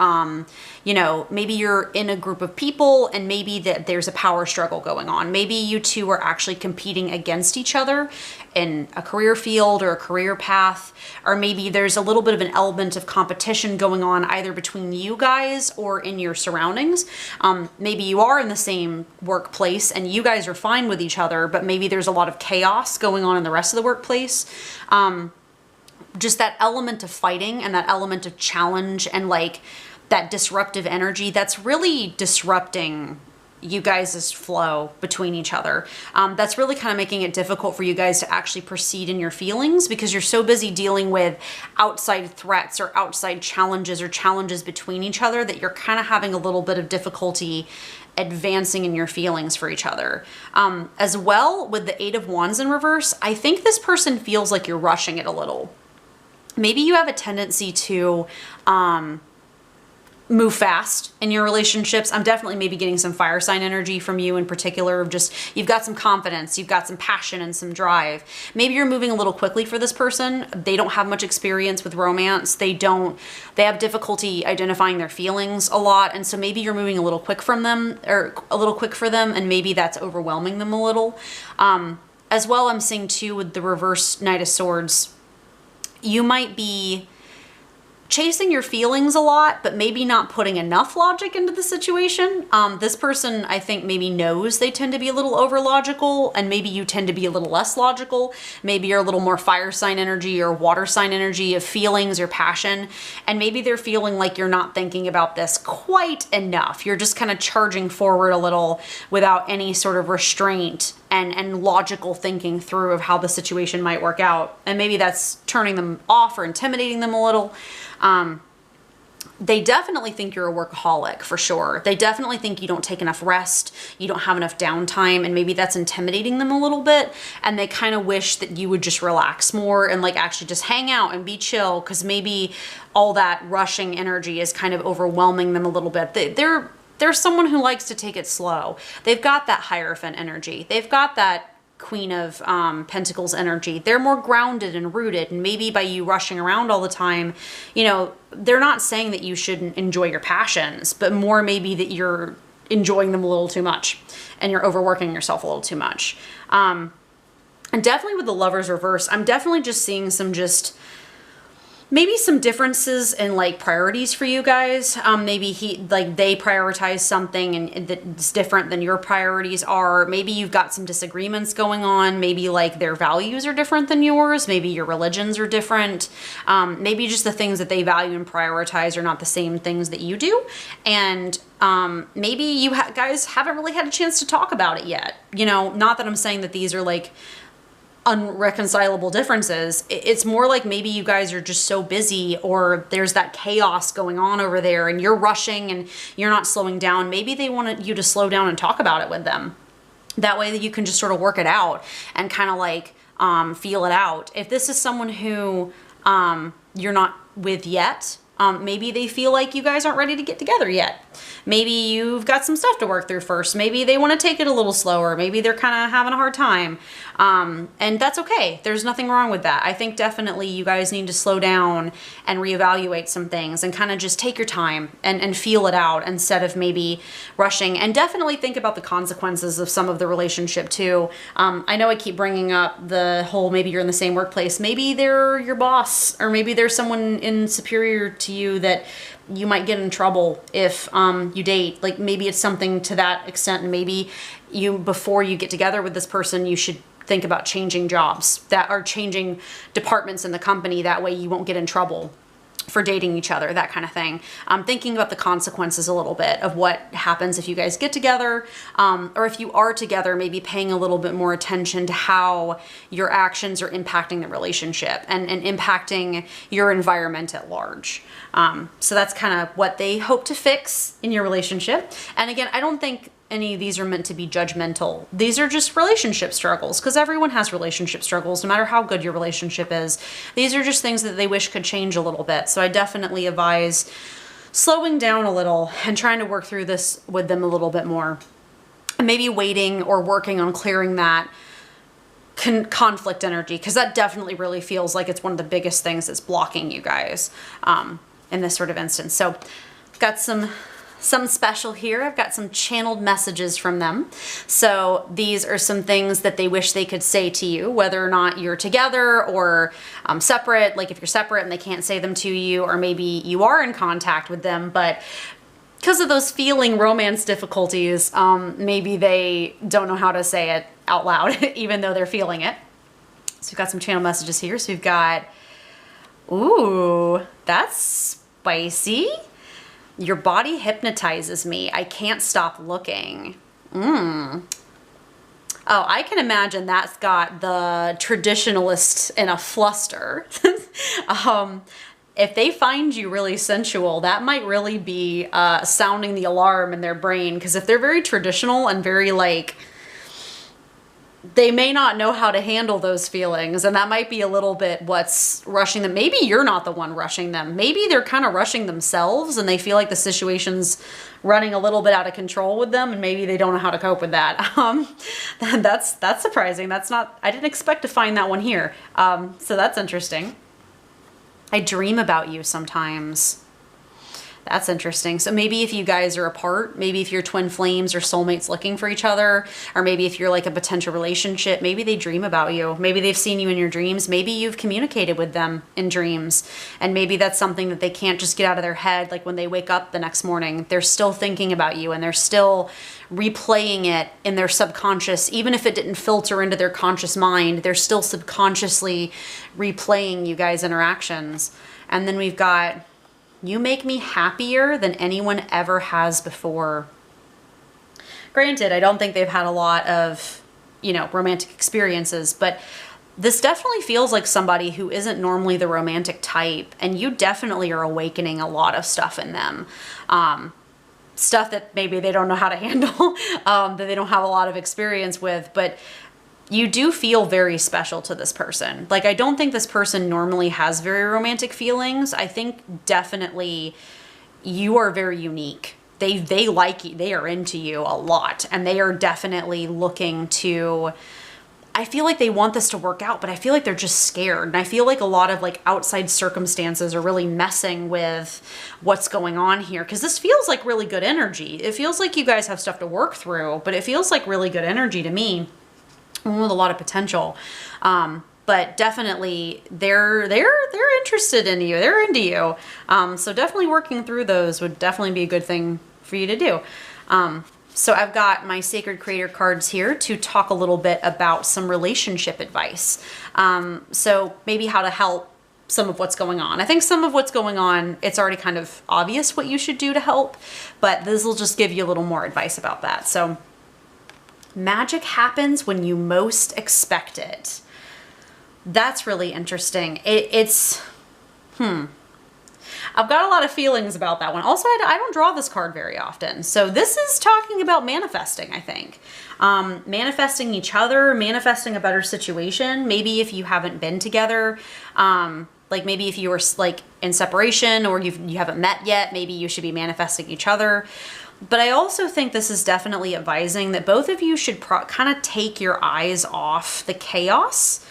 you know, maybe you're in a group of people and maybe that there's a power struggle going on. Maybe you two are actually competing against each other in a career field or a career path, or maybe there's a little bit of an element of competition going on either between you guys or in your surroundings. Maybe you are in the same workplace and you guys are fine with each other, but maybe there's a lot of chaos going on in the rest of the workplace. Just that element of fighting and that element of challenge and like that disruptive energy that's really disrupting you guys' flow between each other. That's really kind of making it difficult for you guys to actually proceed in your feelings because you're so busy dealing with outside threats or outside challenges or challenges between each other that you're kind of having a little bit of difficulty advancing in your feelings for each other. As well, with the Eight of Wands in reverse, I think this person feels like you're rushing it a little. Maybe you have a tendency to move fast in your relationships. I'm definitely maybe getting some fire sign energy from you in particular of just, you've got some confidence, you've got some passion and some drive. Maybe you're moving a little quickly for this person. They don't have much experience with romance. They have difficulty identifying their feelings a lot. And so maybe you're moving a little quick from them or a little quick for them. And maybe that's overwhelming them a little. As well, I'm seeing too with the reverse Knight of Swords, you might be chasing your feelings a lot, but maybe not putting enough logic into the situation. This person, I think, maybe knows they tend to be a little over logical, and maybe you tend to be a little less logical. Maybe you're a little more fire sign energy or water sign energy of feelings or passion, and maybe they're feeling like you're not thinking about this quite enough. You're just kind of charging forward a little without any sort of restraint and logical thinking through of how the situation might work out. And maybe that's turning them off or intimidating them a little. They definitely think you're a workaholic, for sure. They definitely think you don't take enough rest, you don't have enough downtime, and maybe that's intimidating them a little bit. And they kind of wish that you would just relax more and like actually just hang out and be chill, because maybe all that rushing energy is kind of overwhelming them a little bit. They're someone who likes to take it slow. They've got that Hierophant energy. They've got that Queen of Pentacles energy. They're more grounded and rooted, and maybe by you rushing around all the time, you know, they're not saying that you shouldn't enjoy your passions, but more maybe that you're enjoying them a little too much and you're overworking yourself a little too much. And definitely with the Lovers reverse, I'm definitely just seeing maybe some differences in like priorities for you guys. Maybe they prioritize something and that's different than your priorities are. Maybe you've got some disagreements going on. Maybe like their values are different than yours. Maybe your religions are different. Maybe just the things that they value and prioritize are not the same things that you do. And maybe you guys haven't really had a chance to talk about it yet. You know, not that I'm saying that these are like unreconcilable differences. It's more like maybe you guys are just so busy, or there's that chaos going on over there and you're rushing and you're not slowing down. Maybe they want you to slow down and talk about it with them. That way that you can just sort of work it out and kind of like feel it out. If this is someone who you're not with yet, maybe they feel like you guys aren't ready to get together yet. Maybe you've got some stuff to work through first. Maybe they want to take it a little slower. Maybe they're kind of having a hard time. And that's okay. There's nothing wrong with that. I think definitely you guys need to slow down and reevaluate some things and kind of just take your time and feel it out instead of maybe rushing. And definitely think about the consequences of some of the relationship too. I know I keep bringing up the whole, maybe you're in the same workplace. Maybe they're your boss, or maybe there's someone in superior to you that you might get in trouble if you date. Like maybe it's something to that extent, and maybe before you get together with this person, you should think about changing jobs that are changing departments in the company. That way you won't get in trouble for dating each other, that kind of thing. Thinking about the consequences a little bit of what happens if you guys get together, or if you are together, maybe paying a little bit more attention to how your actions are impacting the relationship and impacting your environment at large. So that's kind of what they hope to fix in your relationship. And again, I don't think any of these are meant to be judgmental. These are just relationship struggles, because everyone has relationship struggles, no matter how good your relationship is. These are just things that they wish could change a little bit. So I definitely advise slowing down a little and trying to work through this with them a little bit more. And maybe waiting or working on clearing that conflict energy, because that definitely really feels like it's one of the biggest things that's blocking you guys in this sort of instance. So I've got some special here. I've got some channeled messages from them. So these are some things that they wish they could say to you, whether or not you're together or separate. Like if you're separate and they can't say them to you, or maybe you are in contact with them, but because of those feeling romance difficulties, maybe they don't know how to say it out loud, even though they're feeling it. So we've got some channel messages here. So we've got, ooh, that's spicy. Your body hypnotizes me. I can't stop looking. Oh, I can imagine that's got the traditionalist in a fluster. If they find you really sensual, that might really be sounding the alarm in their brain. Because if they're very traditional and very like, they may not know how to handle those feelings, and that might be a little bit what's rushing them. Maybe you're not the one rushing them. Maybe they're kind of rushing themselves and they feel like the situation's running a little bit out of control with them, and maybe they don't know how to cope with that. That's surprising. I didn't expect to find that one here. So that's interesting. I dream about you sometimes. That's interesting. So maybe if you guys are apart, maybe if you're twin flames or soulmates looking for each other, or maybe if you're like a potential relationship, maybe they dream about you. Maybe they've seen you in your dreams. Maybe you've communicated with them in dreams. And maybe that's something that they can't just get out of their head. Like when they wake up the next morning, they're still thinking about you and they're still replaying it in their subconscious. Even if it didn't filter into their conscious mind, they're still subconsciously replaying you guys' interactions. And then we've got, you make me happier than anyone ever has before. Granted, I don't think they've had a lot of, you know, romantic experiences, but this definitely feels like somebody who isn't normally the romantic type, and you definitely are awakening a lot of stuff in them. Stuff that maybe they don't know how to handle, that they don't have a lot of experience with, but you do feel very special to this person. Like, I don't think this person normally has very romantic feelings. I think definitely you are very unique. They like you, they are into you a lot, and they are definitely looking to, I feel like they want this to work out, but I feel like they're just scared. And I feel like a lot of like outside circumstances are really messing with what's going on here. Cause this feels like really good energy. It feels like you guys have stuff to work through, but it feels like really good energy to me. With a lot of potential. But definitely they're interested in you. They're into you. So definitely working through those would definitely be a good thing for you to do. So I've got my Sacred Creator cards here to talk a little bit about some relationship advice. So maybe how to help some of what's going on. I think some of what's going on, it's already kind of obvious what you should do to help, but this will just give you a little more advice about that. So magic happens when you most expect it. That's really interesting. I've got a lot of feelings about that one. Also, I don't draw this card very often. So this is talking about manifesting, I think. Manifesting each other, manifesting a better situation. Maybe if you haven't been together, like maybe if you were like in separation or you haven't met yet, maybe you should be manifesting each other. But I also think this is definitely advising that both of you should kind of take your eyes off the chaos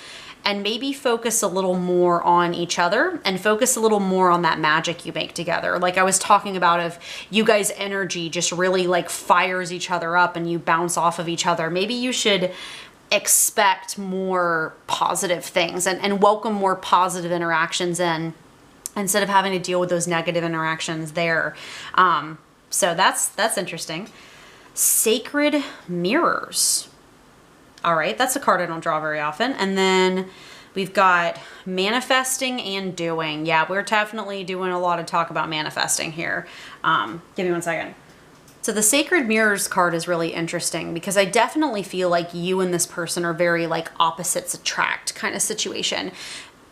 and maybe focus a little more on each other and focus a little more on that magic you make together. Like I was talking about, if you guys' energy just really like fires each other up and you bounce off of each other, maybe you should expect more positive things and welcome more positive interactions in, instead of having to deal with those negative interactions there. So that's interesting. Sacred mirrors. All right, that's a card I don't draw very often. And then we've got manifesting and doing. Yeah, we're definitely doing a lot of talk about manifesting here. Give me one second. So the Sacred Mirrors card is really interesting because I definitely feel like you and this person are very like opposites attract kind of situation.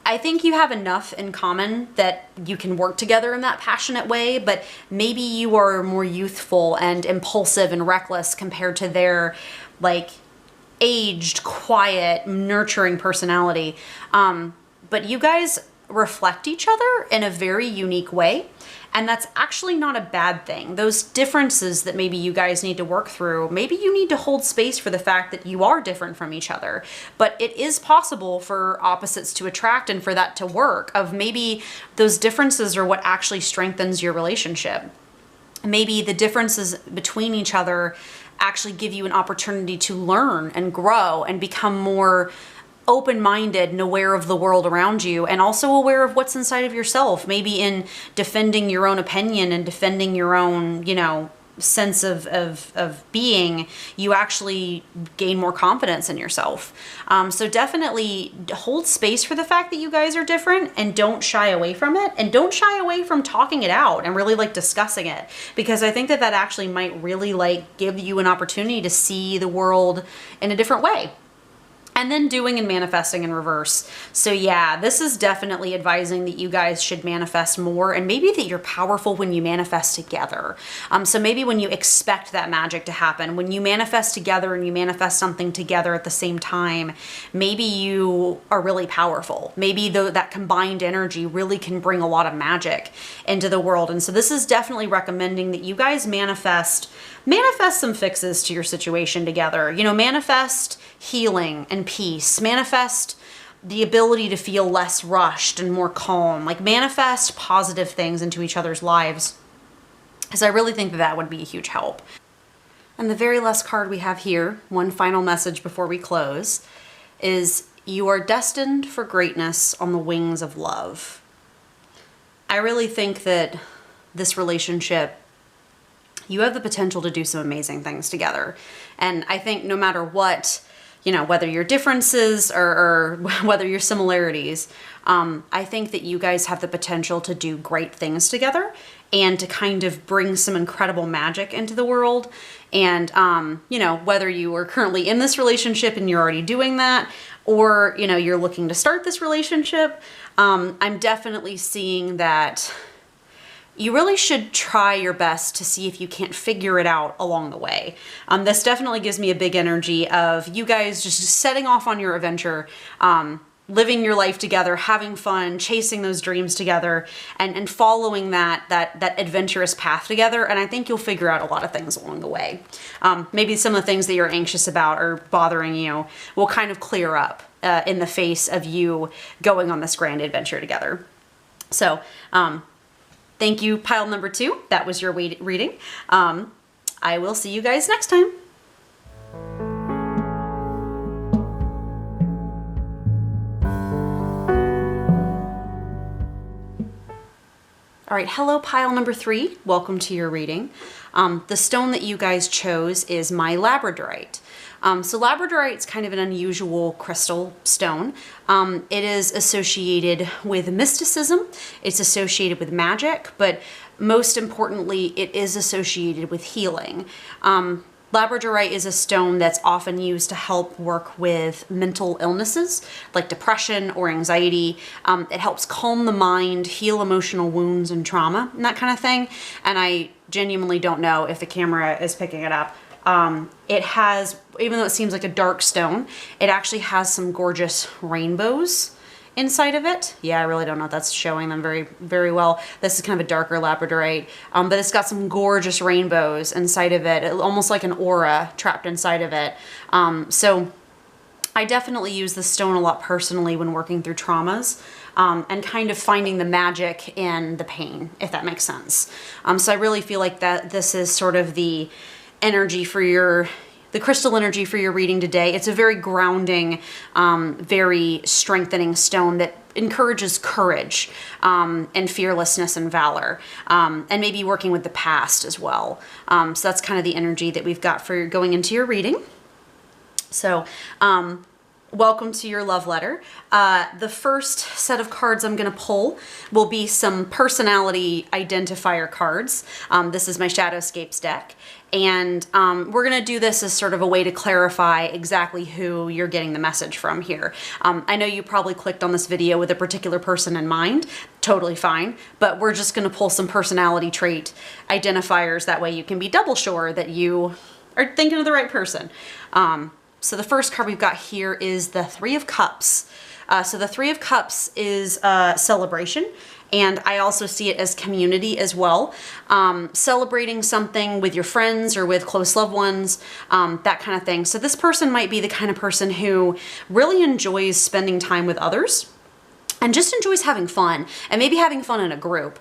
I think you have enough in common that you can work together in that passionate way, but maybe you are more youthful and impulsive and reckless compared to their like aged, quiet, nurturing personality. But you guys reflect each other in a very unique way. And that's actually not a bad thing. Those differences that maybe you guys need to work through, maybe you need to hold space for the fact that you are different from each other. But it is possible for opposites to attract and for that to work, of maybe those differences are what actually strengthens your relationship. Maybe the differences between each other actually give you an opportunity to learn and grow and become more open-minded and aware of the world around you, and also aware of what's inside of yourself, maybe in defending your own opinion and defending your own, you know, sense of being, you actually gain more confidence in yourself. So definitely hold space for the fact that you guys are different, and don't shy away from it, and don't shy away from talking it out and really like discussing it, because I think that that actually might really like give you an opportunity to see the world in a different way. And then doing and manifesting in reverse. So yeah, this is definitely advising that you guys should manifest more, and maybe that you're powerful when you manifest together. So maybe when you expect that magic to happen, when you manifest together and you manifest something together at the same time, maybe you are really powerful. Maybe that combined energy really can bring a lot of magic into the world. And so this is definitely recommending that you guys manifest some fixes to your situation together. You know, manifest healing and peace. Manifest the ability to feel less rushed and more calm. Like manifest positive things into each other's lives. So I really think that that would be a huge help. And the very last card we have here, one final message before we close, is you are destined for greatness on the wings of love. I really think that this relationship, you have the potential to do some amazing things together. And I think no matter what, you know, whether your differences or whether your similarities, I think that you guys have the potential to do great things together and to kind of bring some incredible magic into the world. And, you know, whether you are currently in this relationship and you're already doing that, or, you know, you're looking to start this relationship, I'm definitely seeing that you really should try your best to see if you can't figure it out along the way. This definitely gives me a big energy of you guys just setting off on your adventure, living your life together, having fun, chasing those dreams together, and following that adventurous path together. And I think you'll figure out a lot of things along the way. Maybe some of the things that you're anxious about or bothering you will kind of clear up in the face of you going on this grand adventure together. So, thank you, pile number 2. That was your reading. I will see you guys next time. All right, hello, pile number 3. Welcome to your reading. The stone that you guys chose is my labradorite. So labradorite is kind of an unusual crystal stone. It is associated with mysticism. It's associated with magic, but most importantly, it is associated with healing. Labradorite is a stone that's often used to help work with mental illnesses like depression or anxiety. It helps calm the mind, heal emotional wounds and trauma, and that kind of thing. And I genuinely don't know if the camera is picking it up. It has, even though it seems like a dark stone, it actually has some gorgeous rainbows inside of it. Yeah, I really don't know if that's showing them very, very well. This is kind of a darker labradorite, but it's got some gorgeous rainbows inside of it, almost like an aura trapped inside of it. So I definitely use this stone a lot personally when working through traumas. And kind of finding the magic in the pain, if that makes sense. So I really feel like that this is sort of the energy for the crystal energy for your reading today. It's a very grounding, very strengthening stone that encourages courage and fearlessness and valor, and maybe working with the past as well. So that's kind of the energy that we've got for going into your reading. So, welcome to your love letter. The first set of cards I'm going to pull will be some personality identifier cards. This is my Shadowscapes deck. And we're going to do this as sort of a way to clarify exactly who you're getting the message from here. I know you probably clicked on this video with a particular person in mind. Totally fine. But we're just going to pull some personality trait identifiers. That way you can be double sure that you are thinking of the right person. So the first card we've got here is the Three of Cups. So the Three of Cups is celebration, and I also see it as community as well. Celebrating something with your friends or with close loved ones, that kind of thing. So this person might be the kind of person who really enjoys spending time with others and just enjoys having fun, and maybe having fun in a group.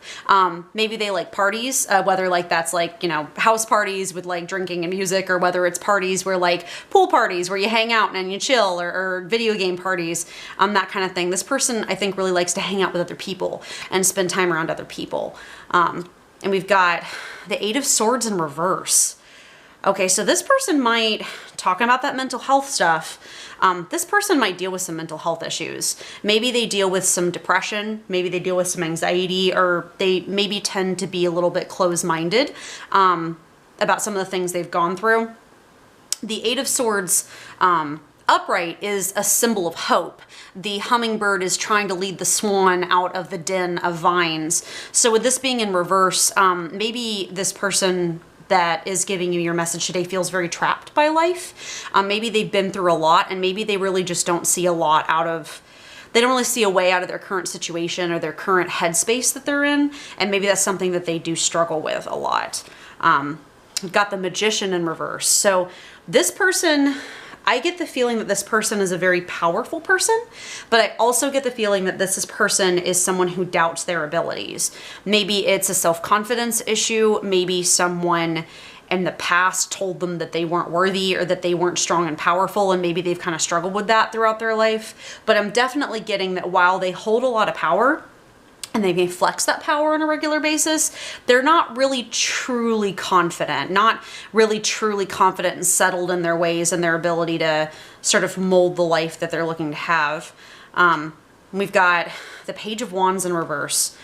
Maybe they like parties, whether like that's like, you know, house parties with like drinking and music, or whether it's parties where like pool parties where you hang out and you chill, or video game parties, that kind of thing. This person, I think, really likes to hang out with other people and spend time around other people. And we've got the Eight of Swords in reverse. Okay, so this person might, talking about that mental health stuff, this person might deal with some mental health issues. Maybe they deal with some depression, maybe they deal with some anxiety, or they maybe tend to be a little bit closed-minded about some of the things they've gone through. The Eight of Swords upright is a symbol of hope. The hummingbird is trying to lead the swan out of the den of vines. So with this being in reverse, maybe this person that is giving you your message today feels very trapped by life. Maybe they've been through a lot, and maybe they really just don't see a lot they don't really see a way out of their current situation or their current headspace that they're in, and maybe that's something that they do struggle with a lot. We've got the Magician in reverse. So this person, I get the feeling that this person is a very powerful person, but I also get the feeling that this person is someone who doubts their abilities. Maybe it's a self-confidence issue. Maybe someone in the past told them that they weren't worthy or that they weren't strong and powerful, and maybe they've kind of struggled with that throughout their life. But I'm definitely getting that while they hold a lot of power, and they may flex that power on a regular basis, they're not really truly confident, not really truly confident and settled in their ways and their ability to sort of mold the life that they're looking to have. We've got the Page of Wands in reverse.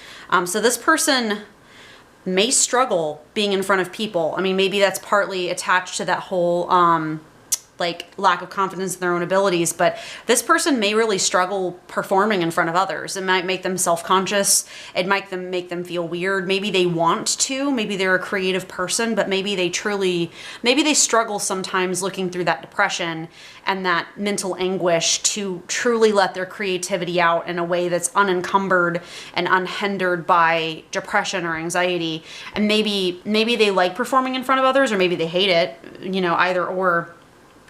So this person may struggle being in front of people. I mean, maybe that's partly attached to that whole like lack of confidence in their own abilities, but this person may really struggle performing in front of others. It might make them self-conscious. It might make them feel weird. Maybe they want to, maybe they're a creative person, but maybe they struggle sometimes looking through that depression and that mental anguish to truly let their creativity out in a way that's unencumbered and unhindered by depression or anxiety. And maybe they like performing in front of others, or maybe they hate it, either or.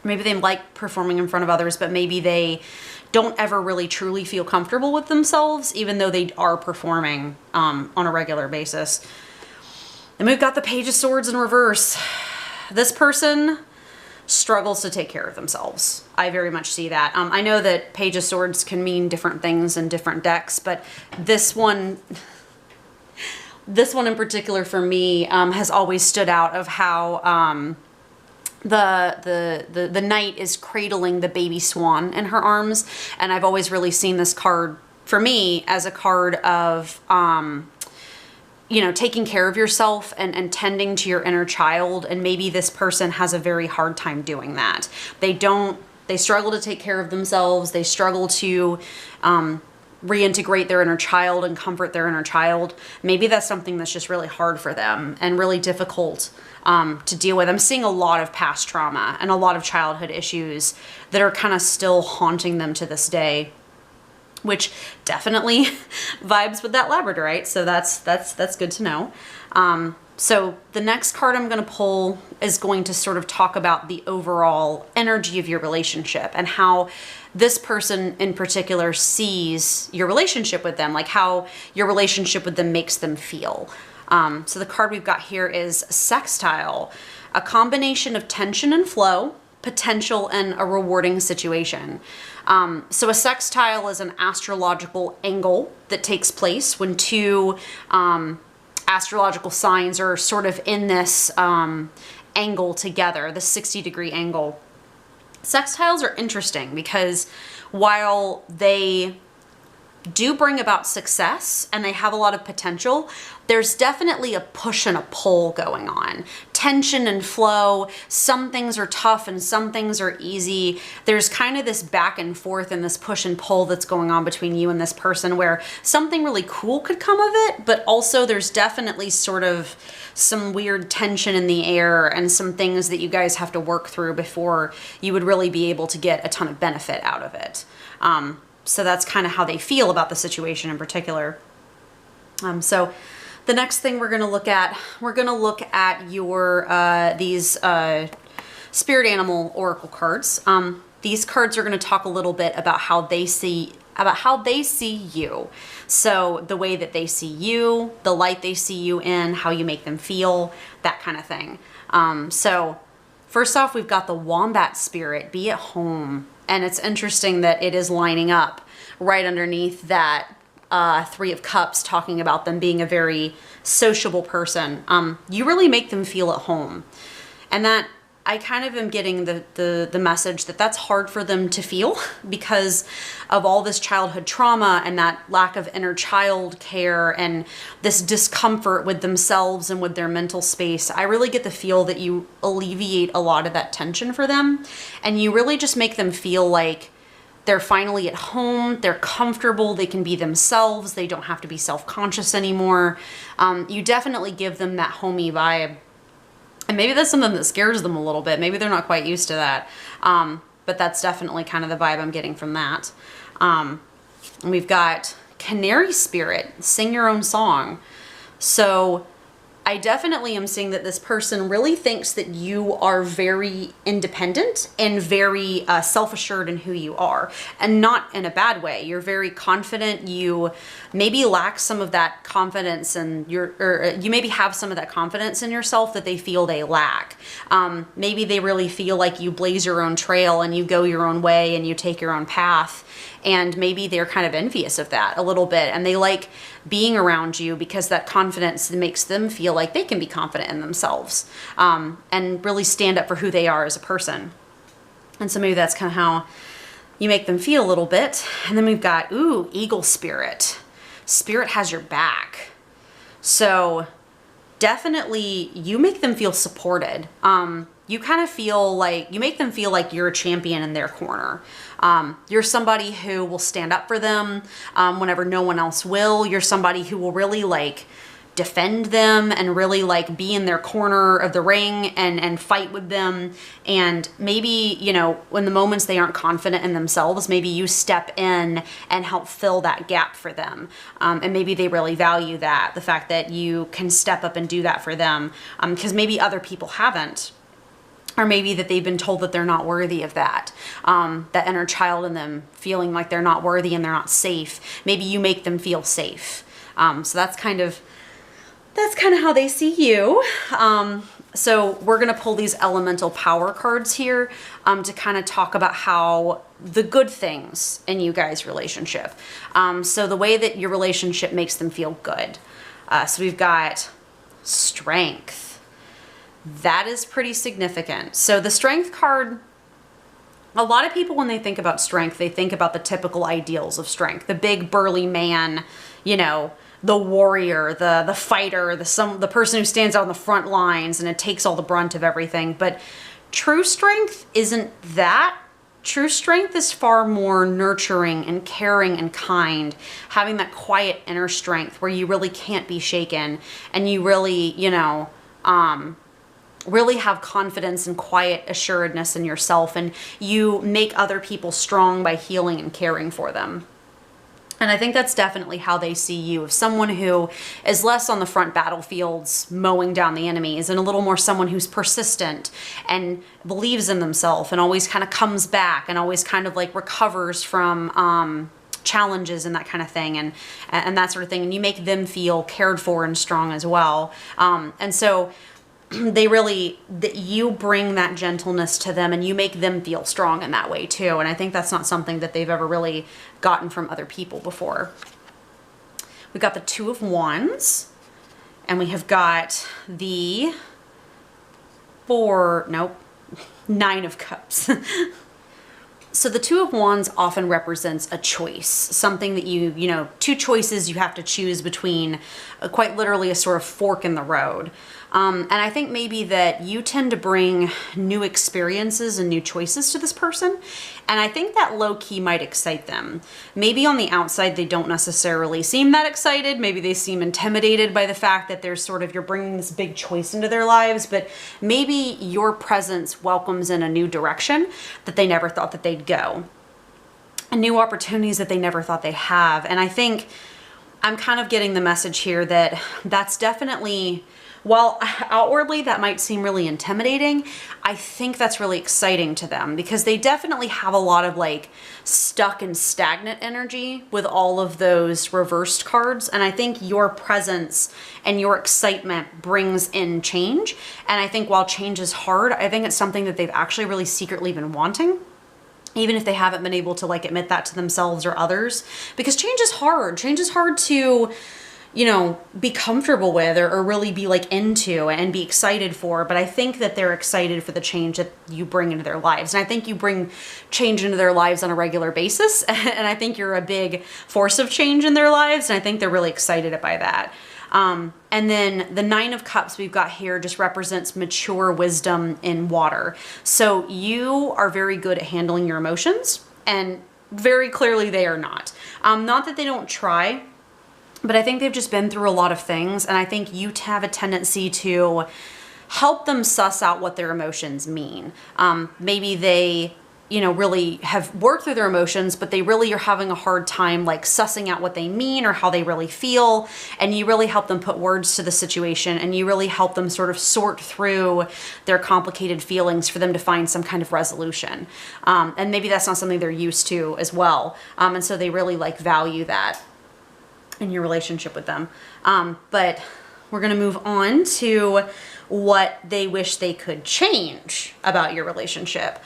Maybe they like performing in front of others, but maybe they don't ever really truly feel comfortable with themselves, even though they are performing on a regular basis. And we've got the Page of Swords in reverse. This person struggles to take care of themselves. I very much see that. I know that Page of Swords can mean different things in different decks, but this one in particular for me has always stood out of how the knight is cradling the baby swan in her arms, and I've always really seen this card for me as a card of taking care of yourself and tending to your inner child. And maybe this person has a very hard time doing that. They struggle to take care of themselves. They struggle to reintegrate their inner child and comfort their inner child. Maybe that's something that's just really hard for them and really difficult to deal with. I'm seeing a lot of past trauma and a lot of childhood issues that are kind of still haunting them to this day, which definitely vibes with that labradorite. So that's good to know. So the next card I'm going to pull is going to sort of talk about the overall energy of your relationship and how this person in particular sees your relationship with them, like how your relationship with them makes them feel. So the card we've got here is Sextile, a combination of tension and flow, potential, and a rewarding situation. So a sextile is an astrological angle that takes place when two astrological signs are sort of in this angle together, the 60-degree angle. Sextiles are interesting because while they do bring about success and they have a lot of potential, there's definitely a push and a pull going on. Tension and flow. Some things are tough and some things are easy. There's kind of this back and forth and this push and pull that's going on between you and this person where something really cool could come of it, but also there's definitely sort of some weird tension in the air and some things that you guys have to work through before you would really be able to get a ton of benefit out of it. So that's kind of how they feel about the situation in particular. So the next thing we're going to look at your these spirit animal oracle cards. These cards are going to talk a little bit about how they see you. So the way that they see you, the light they see you in, how you make them feel, that kind of thing. So first off, we've got the wombat spirit, be at home. And it's interesting that it is lining up right underneath that Three of Cups, talking about them being a very sociable person. You really make them feel at home. And that I kind of am getting the message that that's hard for them to feel because of all this childhood trauma and that lack of inner child care and this discomfort with themselves and with their mental space. I really get the feel that you alleviate a lot of that tension for them, and you really just make them feel like they're finally at home, they're comfortable, they can be themselves, they don't have to be self-conscious anymore. You definitely give them that homey vibe. And maybe that's something that scares them a little bit. Maybe they're not quite used to that. But that's definitely kind of the vibe I'm getting from that. And we've got Canary Spirit, sing your own song. So I definitely am seeing that this person really thinks that you are very independent and very self-assured in who you are, and not in a bad way. You're very confident. You maybe lack some of that confidence, and you maybe have some of that confidence in yourself that they feel they lack. Maybe they really feel like you blaze your own trail and you go your own way and you take your own path. And maybe they're kind of envious of that a little bit, and they like being around you because that confidence makes them feel like they can be confident in themselves, and really stand up for who they are as a person. And so maybe that's kind of how you make them feel a little bit. And then we've got, ooh, eagle spirit. Spirit has your back. So definitely you make them feel supported. You kind of feel like, you make them feel like you're a champion in their corner. You're somebody who will stand up for them whenever no one else will. You're somebody who will really like defend them and really like be in their corner of the ring and fight with them. And maybe, you know, when the moments they aren't confident in themselves, maybe you step in and help fill that gap for them. And maybe they really value that, the fact that you can step up and do that for them, because maybe other people haven't. Or maybe that they've been told that they're not worthy of that. That inner child in them feeling like they're not worthy and they're not safe. Maybe you make them feel safe. So that's kind of how they see you. So we're gonna pull these elemental power cards here to kind of talk about how the good things in you guys' relationship. So the way that your relationship makes them feel good. So we've got strength. That is pretty significant. So the strength card, a lot of people when they think about strength, they think about the typical ideals of strength. The big burly man, you know, the warrior, the fighter, the person who stands out on the front lines and it takes all the brunt of everything. But true strength isn't that. True strength is far more nurturing and caring and kind, having that quiet inner strength where you really can't be shaken and you really, you know, really have confidence and quiet assuredness in yourself, and you make other people strong by healing and caring for them. And I think that's definitely how they see you, as someone who is less on the front battlefields mowing down the enemies and a little more someone who's persistent and believes in themselves and always kind of comes back and always kind of like recovers from challenges and that kind of thing, and that sort of thing. And you make them feel cared for and strong as well. And so they really, that you bring that gentleness to them and you make them feel strong in that way too. And I think that's not something that they've ever really gotten from other people before. We got the Two of Wands, and we have got the Nine of Cups. So the Two of Wands often represents a choice, something that you know, two choices you have to choose between, quite literally a sort of fork in the road. And I think maybe that you tend to bring new experiences and new choices to this person. And I think that low key might excite them. Maybe on the outside, they don't necessarily seem that excited. Maybe they seem intimidated by the fact that there's sort of, you're bringing this big choice into their lives, but maybe your presence welcomes in a new direction that they never thought that they'd go, and new opportunities that they never thought they have. And I think I'm kind of getting the message here that that's definitely, while outwardly that might seem really intimidating, I think that's really exciting to them, because they definitely have a lot of like stuck and stagnant energy with all of those reversed cards. And I think your presence and your excitement brings in change. And I think while change is hard, I think it's something that they've actually really secretly been wanting, even if they haven't been able to like admit that to themselves or others, because change is hard. Change is hard to, you know, be comfortable with or really be like into and be excited for. But I think that they're excited for the change that you bring into their lives. And I think you bring change into their lives on a regular basis. And I think you're a big force of change in their lives. And I think they're really excited by that. And then the Nine of Cups we've got here just represents mature wisdom in water. So you are very good at handling your emotions, and very clearly they are not. Not that they don't try, but I think they've just been through a lot of things, and I think you have a tendency to help them suss out what their emotions mean. Maybe they really have worked through their emotions, but they really are having a hard time like sussing out what they mean or how they really feel. And you really help them put words to the situation, and you really help them sort of sort through their complicated feelings for them to find some kind of resolution. And maybe that's not something they're used to as well. And so they really like value that in your relationship with them. But we're going to move on to what they wish they could change about your relationship.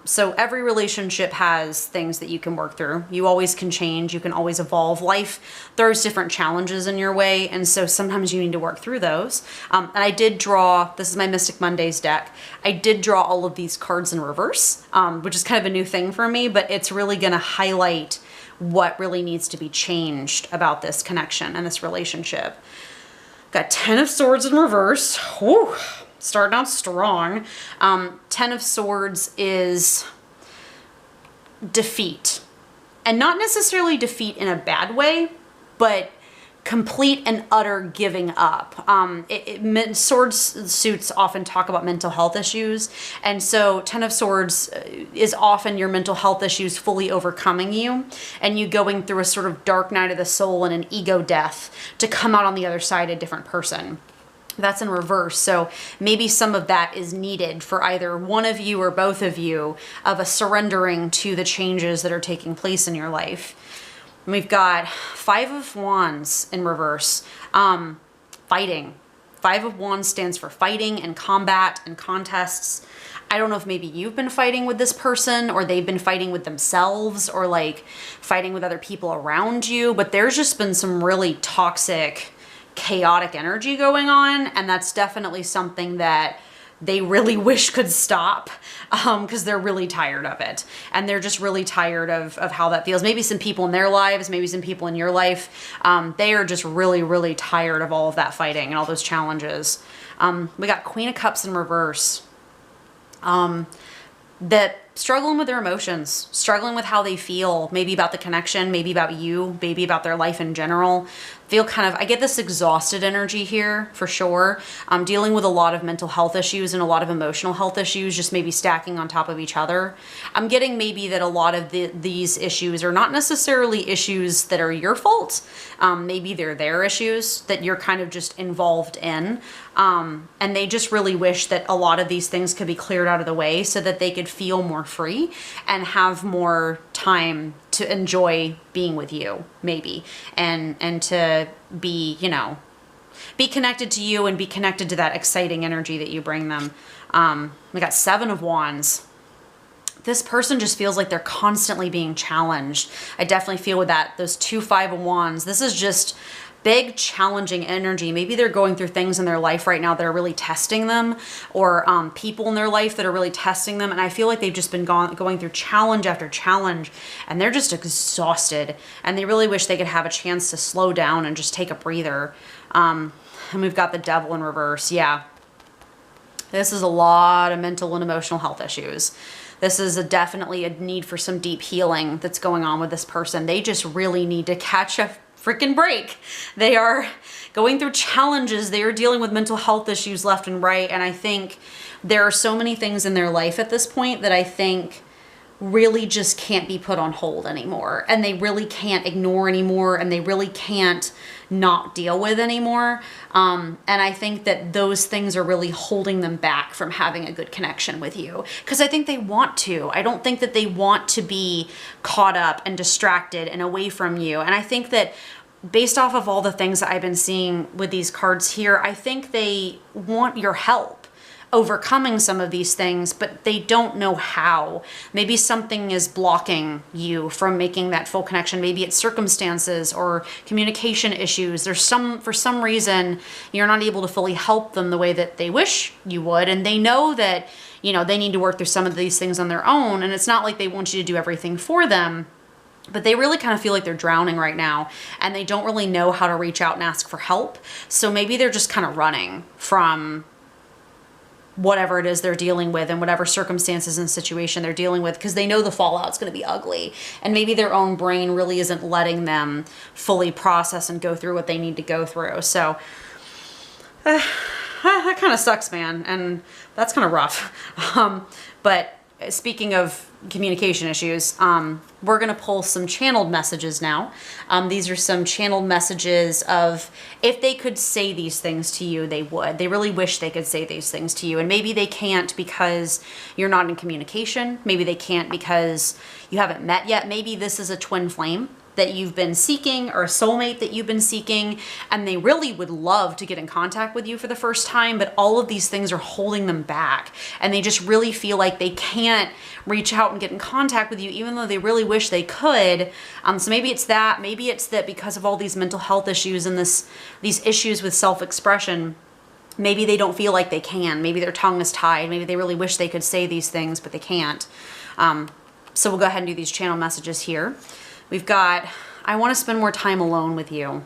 So every relationship has things that you can work through. You always can change. You can always evolve. Life throws different challenges in your way. And so sometimes you need to work through those. And I did draw, this is my Mystic Mondays deck. I did draw all of these cards in reverse, which is kind of a new thing for me, but it's really going to highlight what really needs to be changed about this connection and this relationship. Got 10 of Swords in reverse. Whew, starting out strong. 10 of Swords is defeat. And not necessarily defeat in a bad way, but complete and utter giving up. Swords suits often talk about mental health issues. And so 10 of Swords is often your mental health issues fully overcoming you, and you going through a sort of dark night of the soul and an ego death to come out on the other side a different person. That's in reverse. So maybe some of that is needed for either one of you or both of you, of a surrendering to the changes that are taking place in your life. We've got 5 of Wands in reverse. Fighting. 5 of Wands stands for fighting and combat and contests. I don't know if maybe you've been fighting with this person, or they've been fighting with themselves, or like fighting with other people around you, but there's just been some really toxic, chaotic energy going on, and that's definitely something that they really wish could stop, because they're really tired of it. And they're just really tired of how that feels. Maybe some people in their lives, maybe some people in your life, they are just really, really tired of all of that fighting and all those challenges. We got Queen of Cups in reverse. That struggling with their emotions, struggling with how they feel, maybe about the connection, maybe about you, maybe about their life in general. Feel kind of, I get this exhausted energy here for sure. I'm dealing with a lot of mental health issues and a lot of emotional health issues, just maybe stacking on top of each other. I'm getting maybe that a lot of these issues are not necessarily issues that are your fault. Maybe they're their issues that you're kind of just involved in. And they just really wish that a lot of these things could be cleared out of the way so that they could feel more free and have more time to enjoy being with you, maybe, and to be, be connected to you and be connected to that exciting energy that you bring them. We got 7 of Wands. This person just feels like they're constantly being challenged. I definitely feel with that, those 2 5 of Wands. This is just big, challenging energy. Maybe they're going through things in their life right now that are really testing them, or people in their life that are really testing them. And I feel like they've just been going through challenge after challenge, and they're just exhausted. And they really wish they could have a chance to slow down and just take a breather. And we've got the Devil in reverse. Yeah. This is a lot of mental and emotional health issues. This is definitely a need for some deep healing that's going on with this person. They just really need to catch a freaking break. They are going through challenges. They are dealing with mental health issues left and right. And I think there are so many things in their life at this point that I think really just can't be put on hold anymore. And they really can't ignore anymore. And they really can't not deal with anymore. And I think that those things are really holding them back from having a good connection with you. Because I think they want to. I don't think that they want to be caught up and distracted and away from you. And I think that based off of all the things that I've been seeing with these cards here, I think they want your help overcoming some of these things, but they don't know how. Maybe something is blocking you from making that full connection. Maybe it's circumstances or communication issues. For some reason, you're not able to fully help them the way that they wish you would. And they know that, they need to work through some of these things on their own. And it's not like they want you to do everything for them, but they really kind of feel like they're drowning right now, and they don't really know how to reach out and ask for help. So maybe they're just kind of running from whatever it is they're dealing with and whatever circumstances and situation they're dealing with, because they know the fallout's going to be ugly. And maybe their own brain really isn't letting them fully process and go through what they need to go through. So that kind of sucks, man. And that's kind of rough. But speaking of communication issues, we're going to pull some channeled messages now. These are some channeled messages of if they could say these things to you, they would. They really wish they could say these things to you. And maybe they can't because you're not in communication. Maybe they can't because you haven't met yet. Maybe this is a twin flame that you've been seeking, or a soulmate that you've been seeking, and they really would love to get in contact with you for the first time, but all of these things are holding them back, and they just really feel like they can't reach out and get in contact with you, even though they really wish they could. So maybe it's that. Maybe it's that because of all these mental health issues and these issues with self-expression, maybe they don't feel like they can. Maybe their tongue is tied. Maybe they really wish they could say these things, but they can't. So we'll go ahead and do these channel messages here. We've got, I want to spend more time alone with you.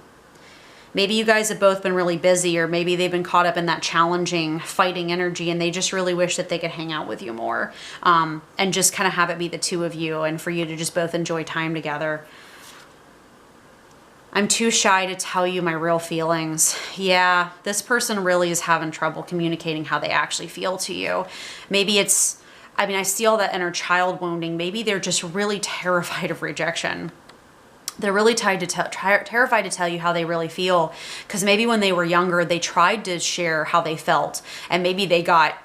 Maybe you guys have both been really busy, or maybe they've been caught up in that challenging, fighting energy, and they just really wish that they could hang out with you more, and just kind of have it be the two of you and for you to just both enjoy time together. I'm too shy to tell you my real feelings. Yeah, this person really is having trouble communicating how they actually feel to you. Maybe it's, I mean, I see all that inner child wounding. Maybe they're just really terrified of rejection. They're really terrified to tell you how they really feel, because maybe when they were younger, they tried to share how they felt, and maybe they got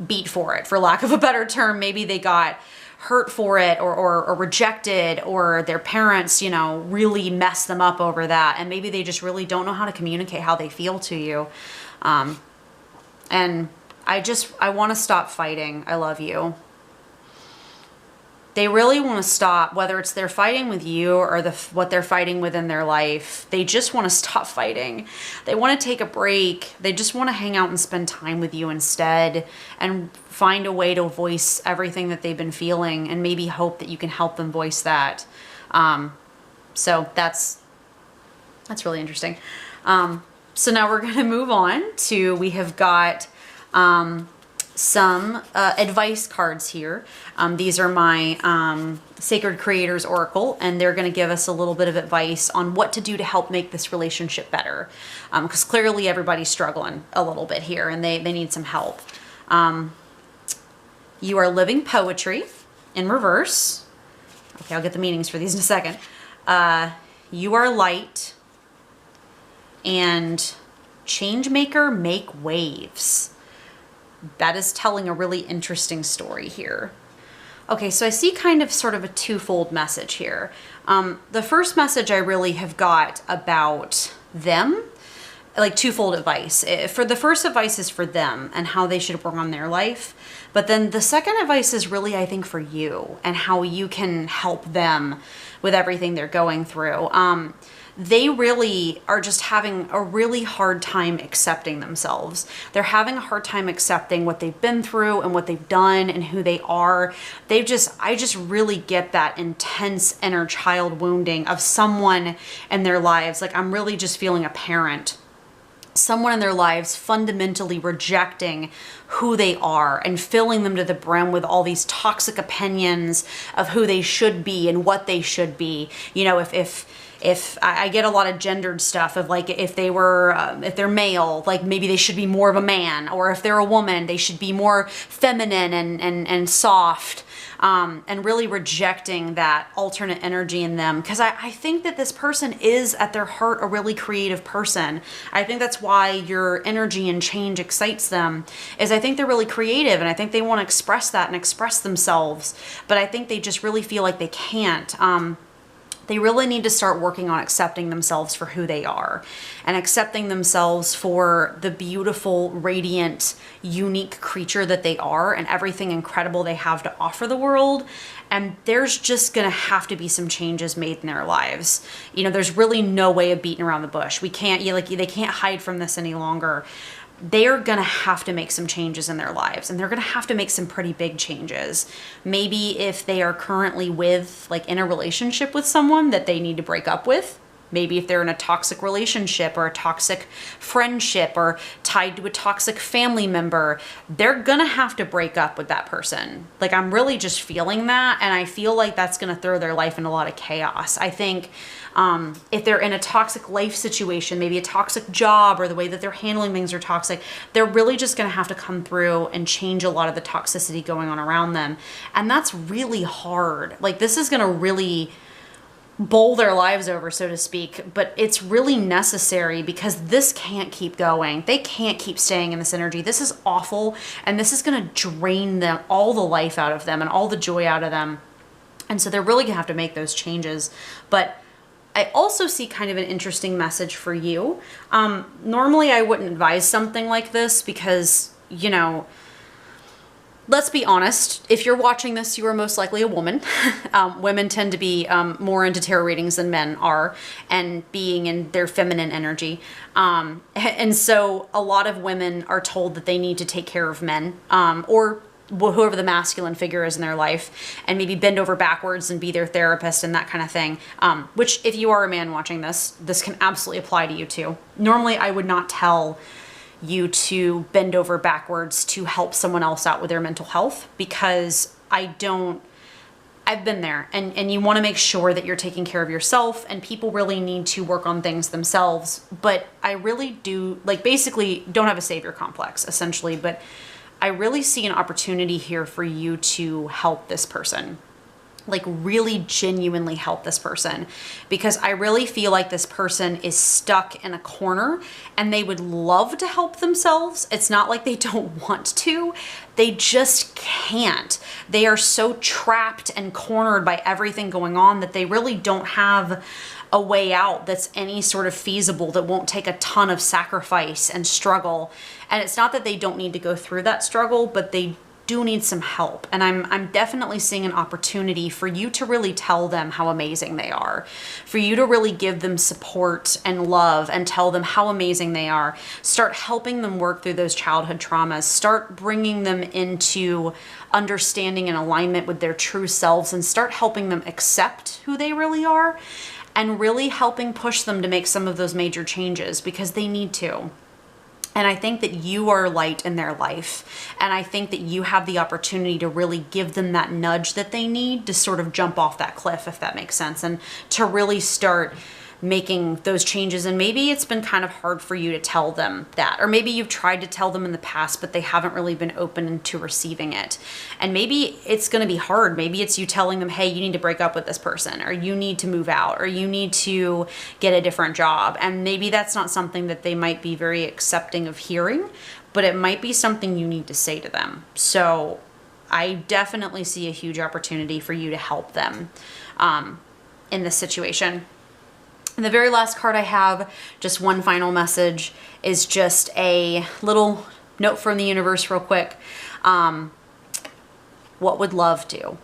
beat for it, for lack of a better term. Maybe they got hurt for it, or rejected, or their parents, you know, really messed them up over that. And maybe they just really don't know how to communicate how they feel to you. And I want to stop fighting. I love you. They really want to stop, whether it's they're fighting with you or what they're fighting within their life. They just want to stop fighting. They want to take a break. They just want to hang out and spend time with you instead, and find a way to voice everything that they've been feeling, and maybe hope that you can help them voice that. So that's really interesting. So now we're going to move on to, we have got some advice cards here. These are my Sacred Creators Oracle, and they're going to give us a little bit of advice on what to do to help make this relationship better. Because clearly everybody's struggling a little bit here, and they need some help. You are living poetry in reverse. Okay, I'll get the meanings for these in a second. You are light, and change maker, make waves. That is telling a really interesting story here. Okay, so I see kind of sort of a twofold message here. The first message I really have got about them, like twofold advice. For the first advice is for them and how they should work on their life. But then the second advice is really, I think, for you and how you can help them with everything they're going through. They really are just having a really hard time accepting themselves. They're having a hard time accepting what they've been through and what they've done and who they are. I just really get that intense inner child wounding of someone in their lives. Like, I'm really just feeling a parent. Someone in their lives fundamentally rejecting who they are and filling them to the brim with all these toxic opinions of who they should be and what they should be. You know, if I get a lot of gendered stuff of, like, if they're male, like maybe they should be more of a man, or if they're a woman, they should be more feminine and soft, and really rejecting that alternate energy in them. Because I think that this person is at their heart a really creative person. I think that's why your energy and change excites them, is I think they're really creative, and I think they want to express that and express themselves, but I think they just really feel like they can't. They really need to start working on accepting themselves for who they are, and accepting themselves for the beautiful, radiant, unique creature that they are, and everything incredible they have to offer the world. And there's just gonna have to be some changes made in their lives. You know, there's really no way of beating around the bush. They can't hide from this any longer. They're gonna have to make some changes in their lives, and they're gonna have to make some pretty big changes. Maybe if they are currently in a relationship with someone that they need to break up with, Maybe if they're in a toxic relationship or a toxic friendship or tied to a toxic family member, they're gonna have to break up with that person. Like, I'm really just feeling that, and I feel like that's gonna throw their life in a lot of chaos. I think if they're in a toxic life situation, maybe a toxic job, or the way that they're handling things are toxic, they're really just gonna have to come through and change a lot of the toxicity going on around them. And that's really hard. Like, this is gonna really bowl their lives over, so to speak, but it's really necessary because this can't keep going. They can't keep staying in this energy. This is awful, and this is going to drain them, all the life out of them and all the joy out of them. And so they're really going to have to make those changes. But I also see kind of an interesting message for you. Normally I wouldn't advise something like this because, you know, let's be honest, if you're watching this, you are most likely a woman. Women tend to be more into tarot readings than men are, and being in their feminine energy. And so a lot of women are told that they need to take care of men, or whoever the masculine figure is in their life, and maybe bend over backwards and be their therapist and that kind of thing. Which, if you are a man watching this, this can absolutely apply to you too. Normally, I would not tell you to bend over backwards to help someone else out with their mental health, because I've been there, and you want to make sure that you're taking care of yourself, and people really need to work on things themselves. But I really do, like, basically don't have a savior complex essentially, but I really see an opportunity here for you to help this person. Like, really genuinely help this person, because I really feel like this person is stuck in a corner and they would love to help themselves. It's not like they don't want to, they just can't. They are so trapped and cornered by everything going on that they really don't have a way out that's any sort of feasible, that won't take a ton of sacrifice and struggle. And it's not that they don't need to go through that struggle, but they do need some help. And I'm definitely seeing an opportunity for you to really tell them how amazing they are, for you to really give them support and love and tell them how amazing they are. Start helping them work through those childhood traumas. Start bringing them into understanding and alignment with their true selves, and start helping them accept who they really are, and really helping push them to make some of those major changes, because they need to. And I think that you are light in their life. And I think that you have the opportunity to really give them that nudge that they need to sort of jump off that cliff, if that makes sense, and to really start making those changes. And maybe it's been kind of hard for you to tell them that, or maybe you've tried to tell them in the past, but they haven't really been open to receiving it. And maybe it's going to be hard. Maybe it's you telling them, hey, you need to break up with this person, or you need to move out, or you need to get a different job. And maybe that's not something that they might be very accepting of hearing, but it might be something you need to say to them. So I definitely see a huge opportunity for you to help them in this situation. And the very last card I have, just one final message, is just a little note from the universe real quick. What would love do?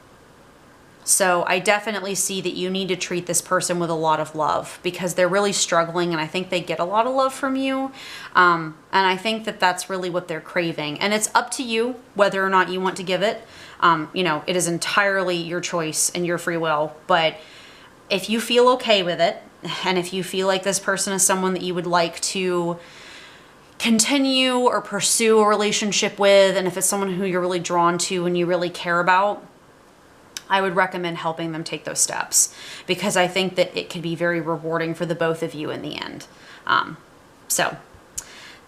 So I definitely see that you need to treat this person with a lot of love, because they're really struggling, and I think they get a lot of love from you. And I think that that's really what they're craving. And it's up to you whether or not you want to give it. You know, it is entirely your choice and your free will. But if you feel okay with it, and if you feel like this person is someone that you would like to continue or pursue a relationship with, and if it's someone who you're really drawn to and you really care about, I would recommend helping them take those steps, because I think that it could be very rewarding for the both of you in the end. So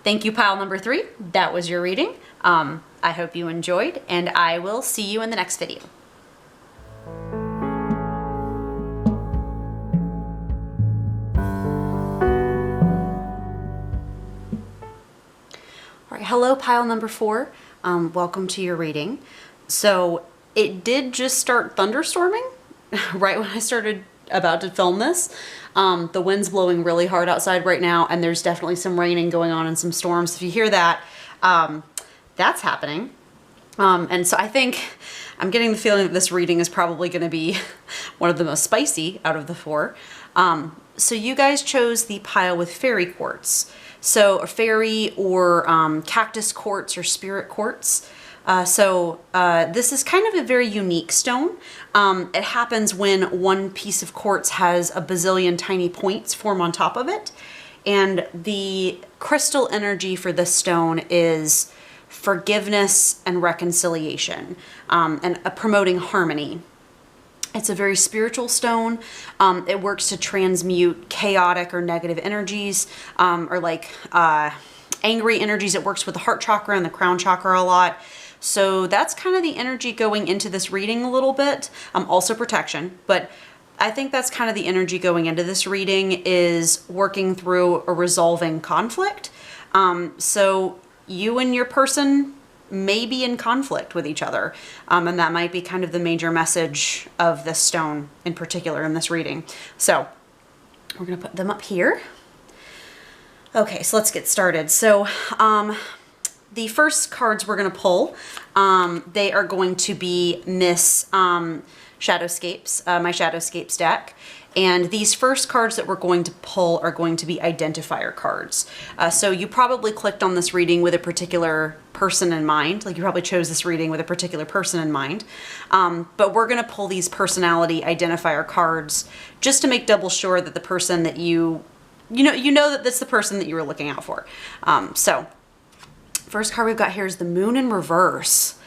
thank you, pile number 3. That was your reading. I hope you enjoyed, and I will see you in the next video. All right, hello, pile number 4. Welcome to your reading. So it did just start thunderstorming right when I started about to film this. The wind's blowing really hard outside right now, and there's definitely some raining going on and some storms. If you hear that, that's happening. And so I think I'm getting the feeling that this reading is probably going to be one of the most spicy out of the 4. So you guys chose the pile with fairy quartz. So a fairy or cactus quartz or spirit quartz. This is kind of a very unique stone. It happens when one piece of quartz has a bazillion tiny points form on top of it. And the crystal energy for this stone is forgiveness and reconciliation, and promoting harmony. It's a very spiritual stone. It works to transmute chaotic or negative energies, or like angry energies. It works with the heart chakra and the crown chakra a lot. So that's kind of the energy going into this reading a little bit. Also protection, but I think that's kind of the energy going into this reading, is working through or resolving conflict. So you and your person may be in conflict with each other. And that might be kind of the major message of this stone in particular in this reading. So we're going to put them up here. Okay, so let's get started. So the first cards we're going to pull, they are going to be Miss Shadowscapes, my Shadowscapes deck. And these first cards that we're going to pull are going to be identifier cards. So you probably clicked on this reading with a particular person in mind. Like you probably chose this reading with a particular person in mind. But we're going to pull these personality identifier cards just to make double sure that the person that you know that that's the person that you were looking out for. So first card we've got here is the Moon in reverse.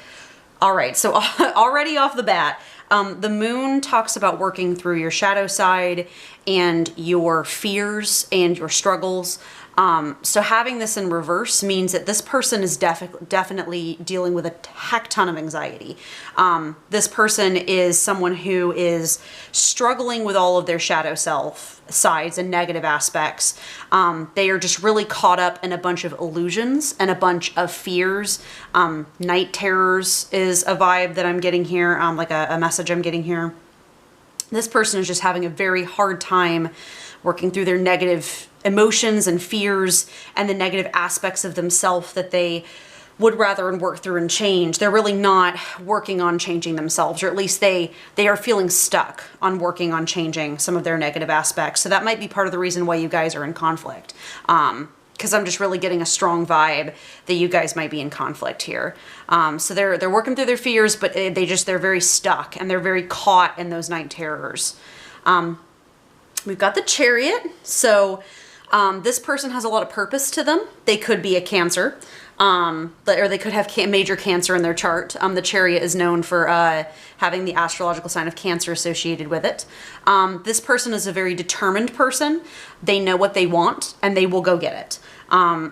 All right, so already off the bat, the moon talks about working through your shadow side and your fears and your struggles. So having this in reverse means that this person is definitely dealing with a heck ton of anxiety. This person is someone who is struggling with all of their shadow self sides and negative aspects. They are just really caught up in a bunch of illusions and a bunch of fears. Night terrors is a vibe that I'm getting here, like a message I'm getting here. This person is just having a very hard time working through their negative emotions and fears and the negative aspects of themselves that they would rather work through and change. They're really not working on changing themselves, or at least they are feeling stuck on working on changing some of their negative aspects. So that might be part of the reason why you guys are in conflict. Because I'm just really getting a strong vibe that you guys might be in conflict here. So they're working through their fears, but they're very stuck and they're very caught in those night terrors. We've got the Chariot. So this person has a lot of purpose to them. They could be a Cancer, or they could have major Cancer in their chart. The Chariot is known for having the astrological sign of Cancer associated with it. This person is a very determined person. They know what they want and they will go get it.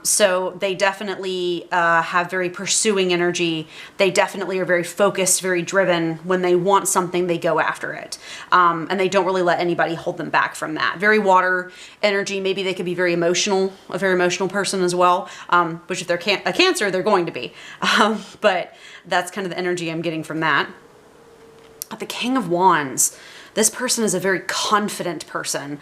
So they definitely have very pursuing energy. They definitely are very focused, very driven. When they want something, they go after it. And they don't really let anybody hold them back from that. Very water energy. Maybe they could be very emotional, a very emotional person as well, which if they're a Cancer, they're going to be. But that's kind of the energy I'm getting from that. The King of Wands. This person is a very confident person.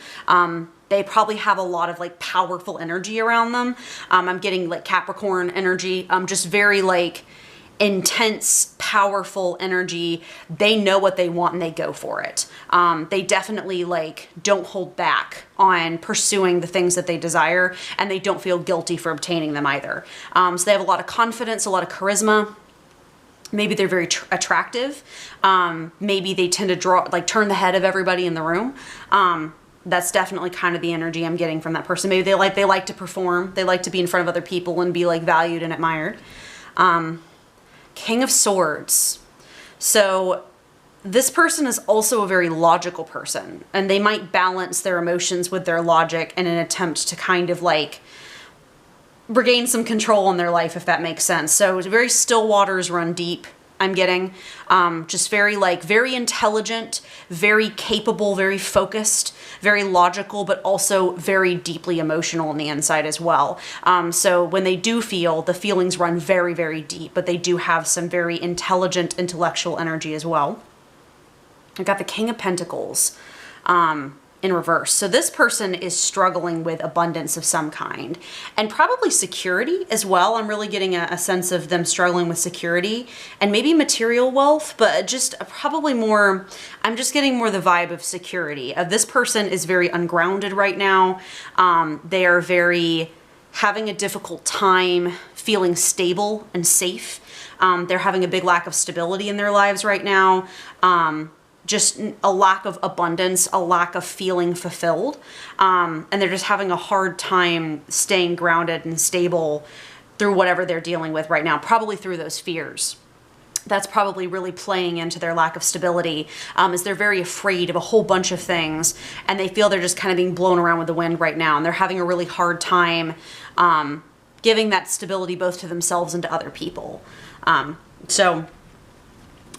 They probably have a lot of like powerful energy around them. I'm getting like Capricorn energy, just very like intense, powerful energy. They know what they want and they go for it. They definitely like don't hold back on pursuing the things that they desire, and they don't feel guilty for obtaining them either. So they have a lot of confidence, a lot of charisma. Maybe they're very attractive. Maybe they tend to turn the head of everybody in the room. That's definitely kind of the energy I'm getting from that person. Maybe they like to perform. They like to be in front of other people and be like valued and admired. King of Swords. So this person is also a very logical person, and they might balance their emotions with their logic in an attempt to kind of like regain some control in their life, if that makes sense. So very still waters run deep, I'm getting. Just very intelligent, very capable, very focused, very logical, but also very deeply emotional on the inside as well. So when they do feel, the feelings run very, very deep, but they do have some very intelligent, intellectual energy as well. I got the King of Pentacles in reverse. So this person is struggling with abundance of some kind, and probably security as well. I'm really getting a sense of them struggling with security and maybe material wealth, but just probably more, I'm just getting more the vibe of security. This person is very ungrounded right now. They are having a difficult time feeling stable and safe. They're having a big lack of stability in their lives right now. Just a lack of abundance, a lack of feeling fulfilled. And they're just having a hard time staying grounded and stable through whatever they're dealing with right now, probably through those fears. That's probably really playing into their lack of stability, is they're very afraid of a whole bunch of things, and they feel they're just kind of being blown around with the wind right now, and they're having a really hard time giving that stability both to themselves and to other people. So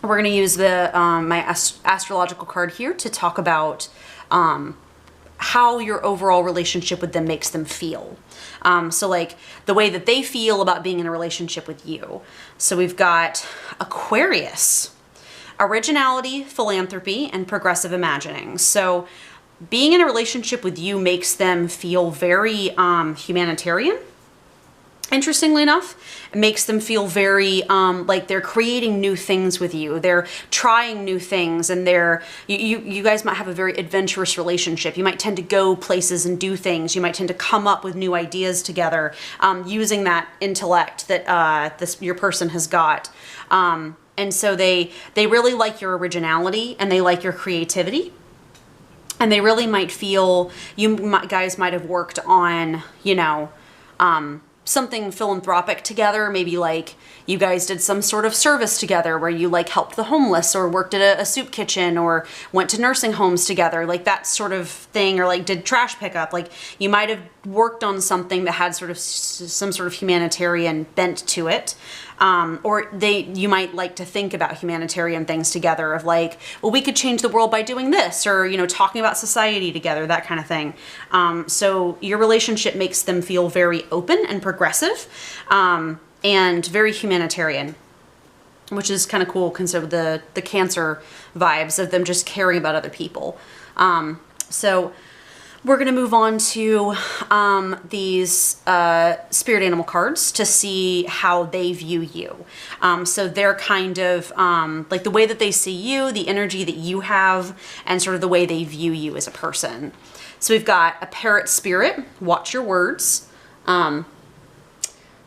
we're going to use the my astrological card here to talk about how your overall relationship with them makes them feel. So like the way that they feel about being in a relationship with you. So we've got Aquarius, originality, philanthropy, and progressive imagining. So being in a relationship with you makes them feel very humanitarian. Interestingly enough, it makes them feel very like they're creating new things with you. They're trying new things, and you guys might have a very adventurous relationship. You might tend to go places and do things. You might tend to come up with new ideas together using that intellect that your person has got. And so they really like your originality, and they like your creativity. And they really might feel guys might have worked on, something philanthropic together. Maybe like you guys did some sort of service together where you like helped the homeless, or worked at a soup kitchen, or went to nursing homes together, like that sort of thing, or like did trash pickup. Like you might have worked on something that had sort of some sort of humanitarian bent to it. Or you might like to think about humanitarian things together, of like, well, we could change the world by doing this, or, talking about society together, that kind of thing. So your relationship makes them feel very open and progressive, and very humanitarian, which is kind of cool considering the Cancer vibes of them just caring about other people. So we're going to move on to these spirit animal cards to see how they view you. So they're kind of like the way that they see you, the energy that you have, and sort of the way they view you as a person. So we've got a parrot spirit, watch your words.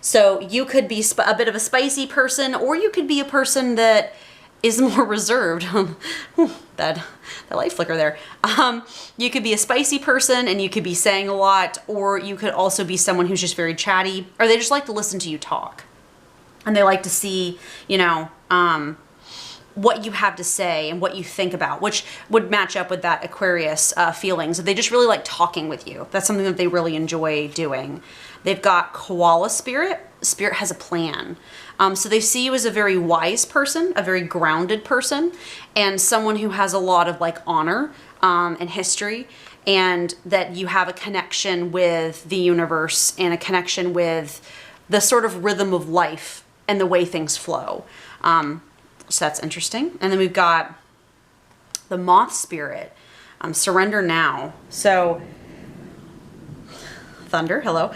So you could be a bit of a spicy person, or you could be a person that is more reserved. that light flicker there. You could be a spicy person, and you could be saying a lot, or you could also be someone who's just very chatty, or they just like to listen to you talk. And they like to see, what you have to say and what you think about, which would match up with that Aquarius feelings. They just really like talking with you. That's something that they really enjoy doing. They've got koala spirit. Spirit has a plan. So they see you as a very wise person, a very grounded person, and someone who has a lot of like honor and history, and that you have a connection with the universe and a connection with the sort of rhythm of life and the way things flow. So that's interesting. And then we've got the moth spirit, surrender now. So thunder, hello.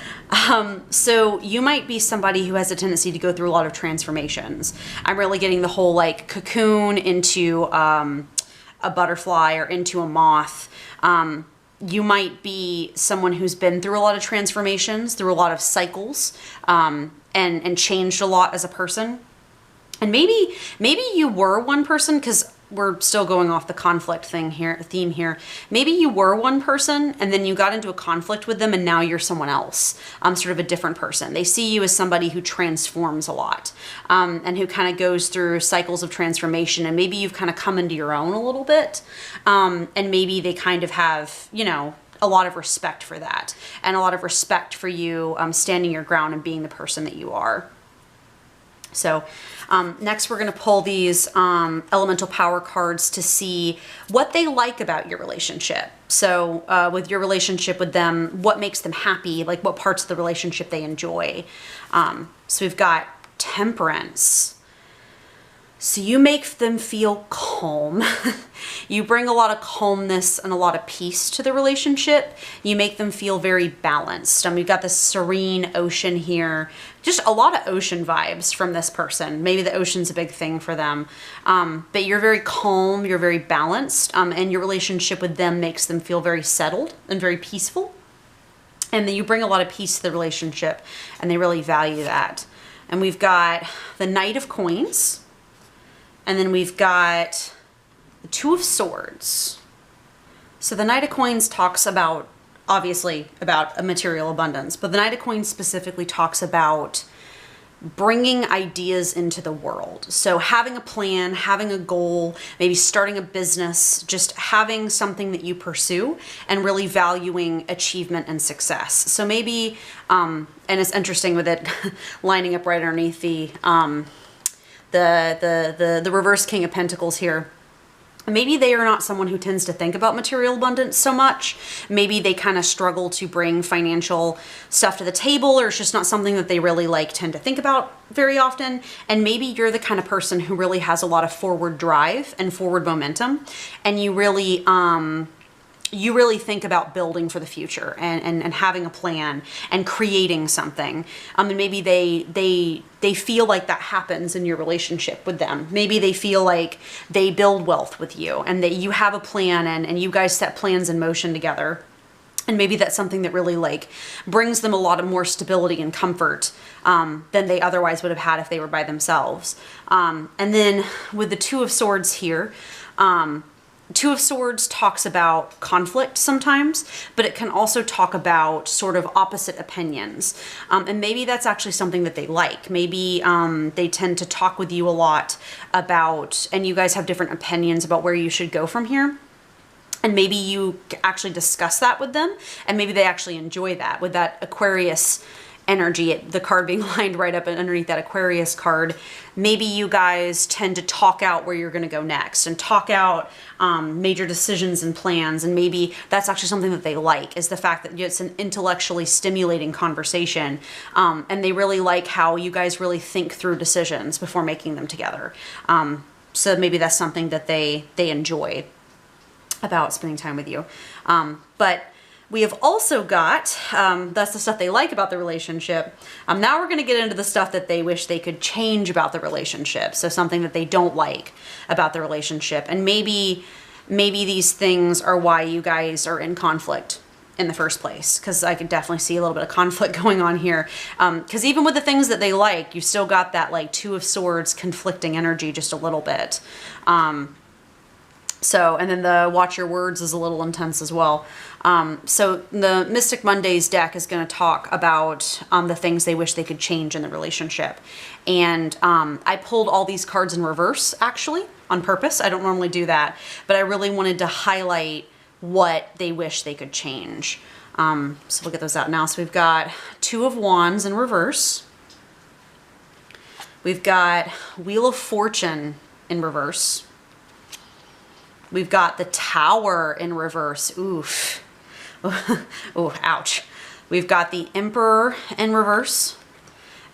So you might be somebody who has a tendency to go through a lot of transformations. I'm really getting the whole like cocoon into a butterfly or into a moth. You might be someone who's been through a lot of transformations, through a lot of cycles, and changed a lot as a person. And maybe you were one person, because we're still going off the conflict theme here. Maybe you were one person, and then you got into a conflict with them, and now you're someone else, sort of a different person. They see you as somebody who transforms a lot, and who kind of goes through cycles of transformation, and maybe you've kind of come into your own a little bit, and maybe they kind of have, a lot of respect for that, and a lot of respect for you standing your ground and being the person that you are. So next we're going to pull these elemental power cards to see what they like about your relationship. So with your relationship with them, what makes them happy, like what parts of the relationship they enjoy. So we've got temperance. So you make them feel calm. You bring a lot of calmness and a lot of peace to the relationship. You make them feel very balanced. We've got this serene ocean here. Just a lot of ocean vibes from this person. Maybe the ocean's a big thing for them. But you're very calm, you're very balanced, and your relationship with them makes them feel very settled and very peaceful. And then you bring a lot of peace to the relationship, and they really value that. And we've got the Knight of Coins. And then we've got the Two of Swords. So the Knight of Coins talks about, obviously, about a material abundance, but the Knight of Coins specifically talks about bringing ideas into the world. So having a plan, having a goal, maybe starting a business, just having something that you pursue and really valuing achievement and success. So maybe, and it's interesting with it lining up right underneath the reverse King of Pentacles here. Maybe they are not someone who tends to think about material abundance so much. Maybe they kind of struggle to bring financial stuff to the table, or it's just not something that they really tend to think about very often. And maybe you're the kind of person who really has a lot of forward drive and forward momentum, and you really think about building for the future and having a plan and creating something. And maybe they feel like that happens in your relationship with them. Maybe they feel like they build wealth with you and that you have a plan and you guys set plans in motion together. And maybe that's something that really brings them a lot of more stability and comfort than they otherwise would have had if they were by themselves. And then with the Two of Swords here, Two of Swords talks about conflict sometimes, but it can also talk about sort of opposite opinions. And maybe that's actually something that they like. Maybe they tend to talk with you a lot about, and you guys have different opinions about where you should go from here. And maybe you actually discuss that with them, and maybe they actually enjoy that with that Aquarius energy, the card being lined right up underneath that Aquarius card. Maybe you guys tend to talk out where you're going to go next and talk out major decisions and plans. And maybe that's actually something that they like, is the fact that it's an intellectually stimulating conversation. And they really like how you guys really think through decisions before making them together. So maybe that's something that they enjoy about spending time with you. But we have also got, that's the stuff they like about the relationship. Now we're going to get into the stuff that they wish they could change about the relationship. So something that they don't like about the relationship. And maybe these things are why you guys are in conflict in the first place. Because I could definitely see a little bit of conflict going on here. Because even with the things that they like, you still got that Two of Swords conflicting energy just a little bit. So, and then the Watch Your Words is a little intense as well. So the Mystic Mondays deck is going to talk about the things they wish they could change in the relationship. And I pulled all these cards in reverse, actually, on purpose. I don't normally do that, but I really wanted to highlight what they wish they could change. So we'll get those out now. So we've got Two of Wands in reverse. We've got Wheel of Fortune in reverse. We've got the Tower in reverse. Oof. Oh, ouch. We've got the Emperor in reverse.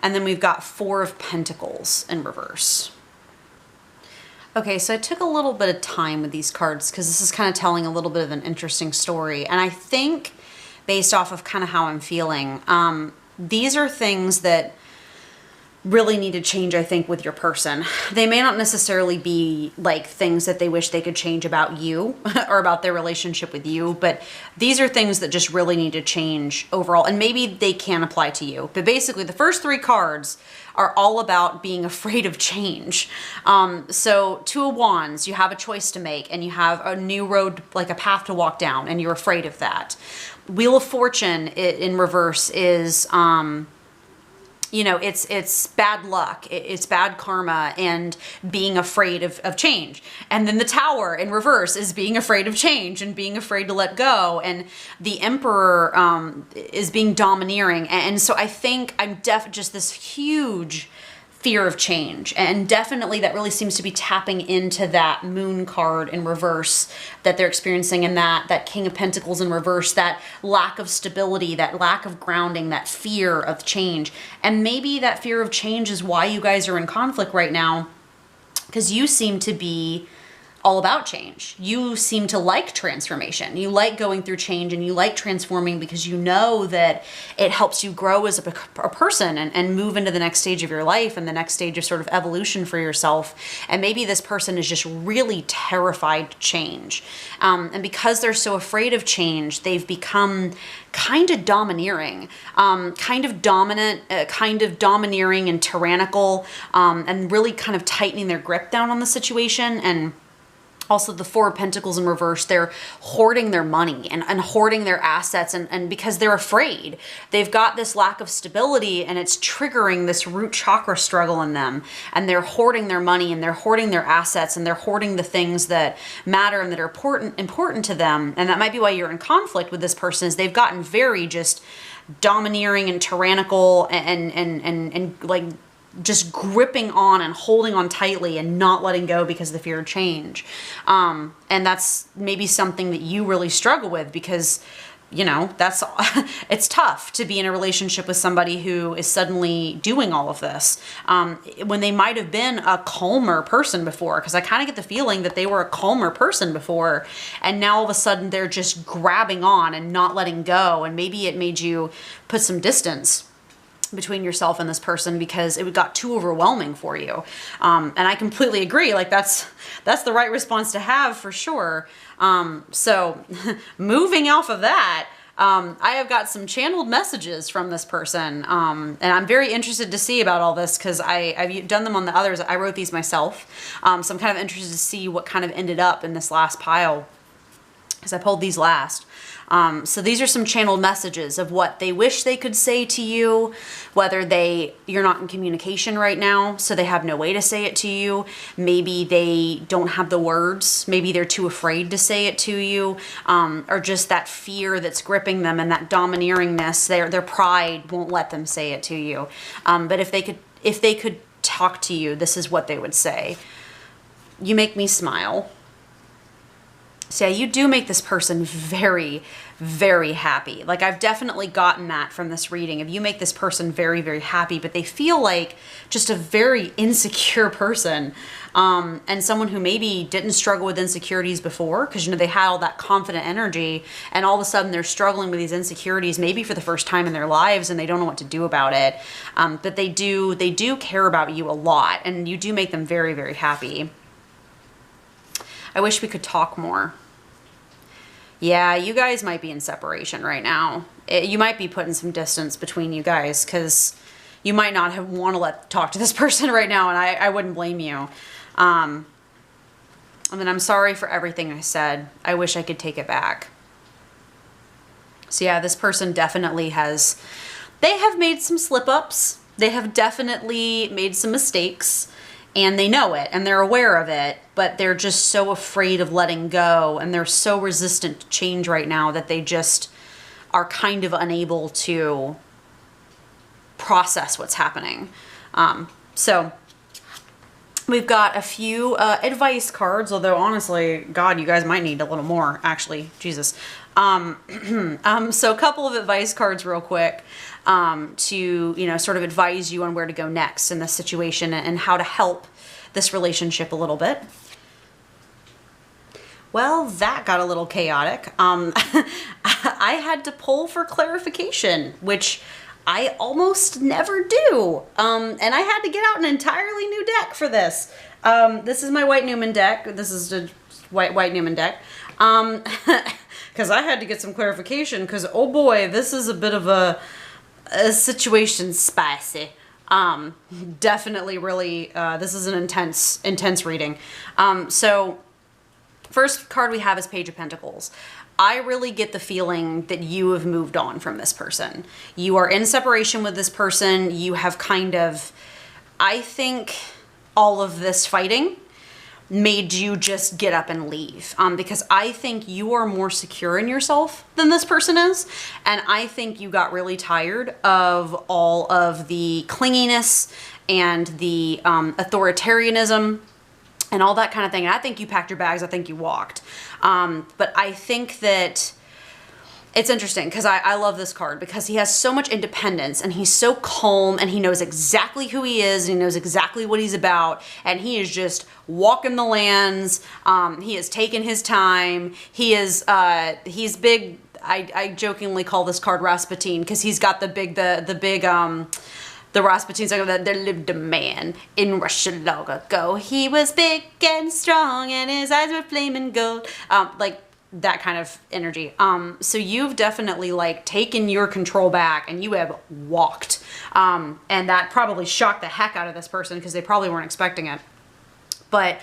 And then we've got Four of Pentacles in reverse. Okay, so I took a little bit of time with these cards because this is kind of telling a little bit of an interesting story. And I think based off of kind of how I'm feeling, these are things that really need to change, I think, with your person. They may not necessarily be things that they wish they could change about you or about their relationship with you, but these are things that just really need to change overall, and maybe they can apply to you. But basically, the first three cards are all about being afraid of change. So Two of Wands, you have a choice to make, and you have a new road, a path to walk down, and you're afraid of that. Wheel of Fortune in reverse is it's bad luck, it's bad karma, and being afraid of change. And then the Tower in reverse is being afraid of change and being afraid to let go. And the Emperor is being domineering. And so I think I'm just this huge fear of change. And definitely that really seems to be tapping into that Moon card in reverse that they're experiencing, and that King of Pentacles in reverse, that lack of stability, that lack of grounding, that fear of change. And maybe that fear of change is why you guys are in conflict right now, because you seem to be all about change. You seem to like transformation. You like going through change and you like transforming because you know that it helps you grow as a person and move into the next stage of your life and the next stage of sort of evolution for yourself. And maybe this person is just really terrified to change. And because they're so afraid of change, they've become kind of domineering, kind of dominant, kind of domineering and tyrannical, and really kind of tightening their grip down on the situation. And also the Four of Pentacles in reverse, they're hoarding their money and hoarding their assets, and because they're afraid. They've got this lack of stability and it's triggering this root chakra struggle in them. And they're hoarding their money and they're hoarding their assets and they're hoarding the things that matter and that are important to them. And that might be why you're in conflict with this person, is they've gotten very just domineering and tyrannical and like just gripping on and holding on tightly and not letting go because of the fear of change. And that's maybe something that you really struggle with because, you know, that's, it's tough to be in a relationship with somebody who is suddenly doing all of this, when they might have been a calmer person before. Cause I kind of get the feeling that they were a calmer person before, and now all of a sudden they're just grabbing on and not letting go. And maybe it made you put some distance between yourself and this person because it got too overwhelming for you. And I completely agree. Like that's the right response to have for sure. So moving off of that, I have got some channeled messages from this person. And I'm very interested to see about all this because I've done them on the others. I wrote these myself. So I'm kind of interested to see what kind of ended up in this last pile because I pulled these last. So these are some channeled messages of what they wish they could say to you, whether you're not in communication right now, so they have no way to say it to you. Maybe they don't have the words. Maybe they're too afraid to say it to you, or just that fear that's gripping them and that domineeringness, their pride won't let them say it to you. But if they could talk to you, this is what they would say. You make me smile. So yeah, you do make this person very, very happy. Like I've definitely gotten that from this reading. If you make this person very, very happy, but they feel like just a very insecure person, and someone who maybe didn't struggle with insecurities before, because you know they had all that confident energy, and all of a sudden they're struggling with these insecurities, maybe for the first time in their lives, and they don't know what to do about it. But they do care about you a lot, and you do make them very, very happy. I wish we could talk more. Yeah, you guys might be in separation right now. You might be putting some distance between you guys because you might not want to talk to this person right now, and I wouldn't blame you. And then I'm sorry for everything I said. I wish I could take it back. So yeah, this person definitely they have made some slip-ups. They have definitely made some mistakes. And they know it and they're aware of it, but they're just so afraid of letting go and they're so resistant to change right now that they just are kind of unable to process what's happening. So we've got a few advice cards, although honestly, God, you guys might need a little more, actually. Jesus. So a couple of advice cards real quick. To, you know, sort of advise you on where to go next in this situation and how to help this relationship a little bit. Well, that got a little chaotic. I had to pull for clarification, which I almost never do. And I had to get out an entirely new deck for this. This is my white Numen deck. This is the white Numen deck. Because I had to get some clarification because, oh boy, this is a bit of a situation spicy. Definitely really, this is an intense reading. So first card we have is Page of Pentacles. I really get the feeling that you have moved on from this person. You are in separation with this person. You have kind of, I think all of this fighting made you just get up and leave, because I think you are more secure in yourself than this person is, and I think you got really tired of all of the clinginess and the authoritarianism and all that kind of thing. And I think you packed your bags. I think you walked. But I think that It's interesting because I love this card because he has so much independence and he's so calm and he knows exactly who he is and he knows exactly what he's about, and he is just walking the lands. He has taken his time. He's big. I jokingly call this card Rasputin because he's got the big Rasputin's like that. There lived a man in Russia long ago. He was big and strong and his eyes were flaming gold. Like that kind of energy. So you've definitely like taken your control back and you have walked. And that probably shocked the heck out of this person because they probably weren't expecting it. But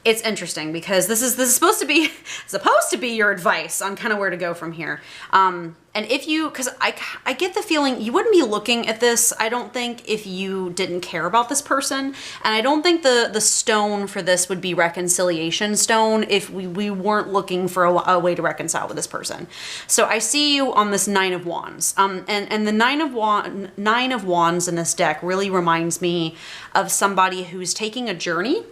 it's interesting because this is supposed to be your advice on kind of where to go from here. And if you, because I get the feeling you wouldn't be looking at this, I don't think, if you didn't care about this person. And I don't think the stone for this would be reconciliation stone if we weren't looking for a way to reconcile with this person. So I see you on this Nine of Wands. And the Nine of Wands in this deck really reminds me of somebody who's taking a journey.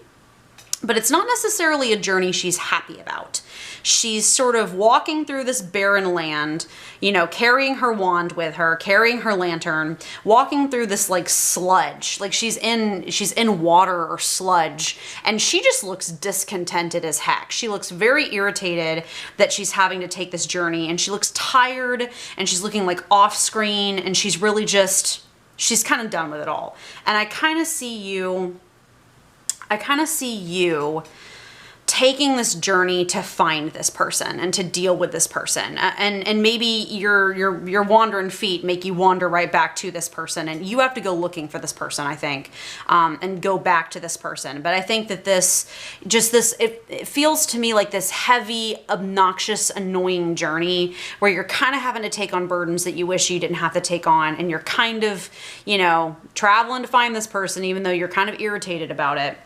But it's not necessarily a journey she's happy about. She's sort of walking through this barren land, you know, carrying her wand with her, carrying her lantern, walking through this like sludge, like she's in water or sludge, and she just looks discontented as heck. She looks very irritated that she's having to take this journey, and she looks tired, and she's looking like off screen, and she's really just, she's kind of done with it all. And I kind of see you taking this journey to find this person and to deal with this person. And maybe your wandering feet make you wander right back to this person, and you have to go looking for this person, I think, and go back to this person. But I think that it feels to me like this heavy, obnoxious, annoying journey where you're kind of having to take on burdens that you wish you didn't have to take on, and you're kind of, you know, traveling to find this person even though you're kind of irritated about it.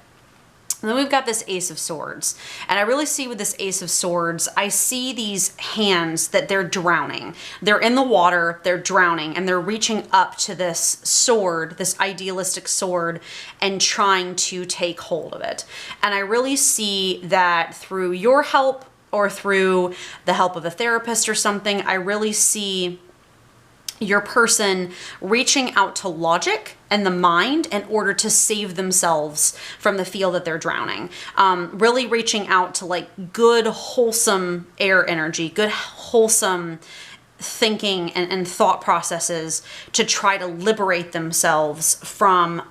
And then we've got this Ace of Swords. And I really see with this Ace of Swords, I see these hands that they're drowning. They're in the water, they're drowning, and they're reaching up to this sword, this idealistic sword, and trying to take hold of it. And I really see that through your help or through the help of a therapist or something, I really see your person reaching out to logic and the mind in order to save themselves from the feel that they're drowning. Really reaching out to like good, wholesome air energy, good, wholesome thinking and thought processes to try to liberate themselves from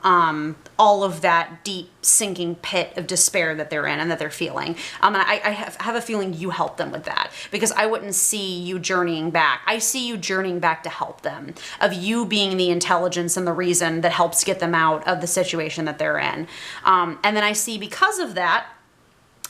all of that deep sinking pit of despair that they're in and that they're feeling. And I have a feeling you help them with that, because I wouldn't see you journeying back. I see you journeying back to help them, of you being the intelligence and the reason that helps get them out of the situation that they're in. And then I see, because of that,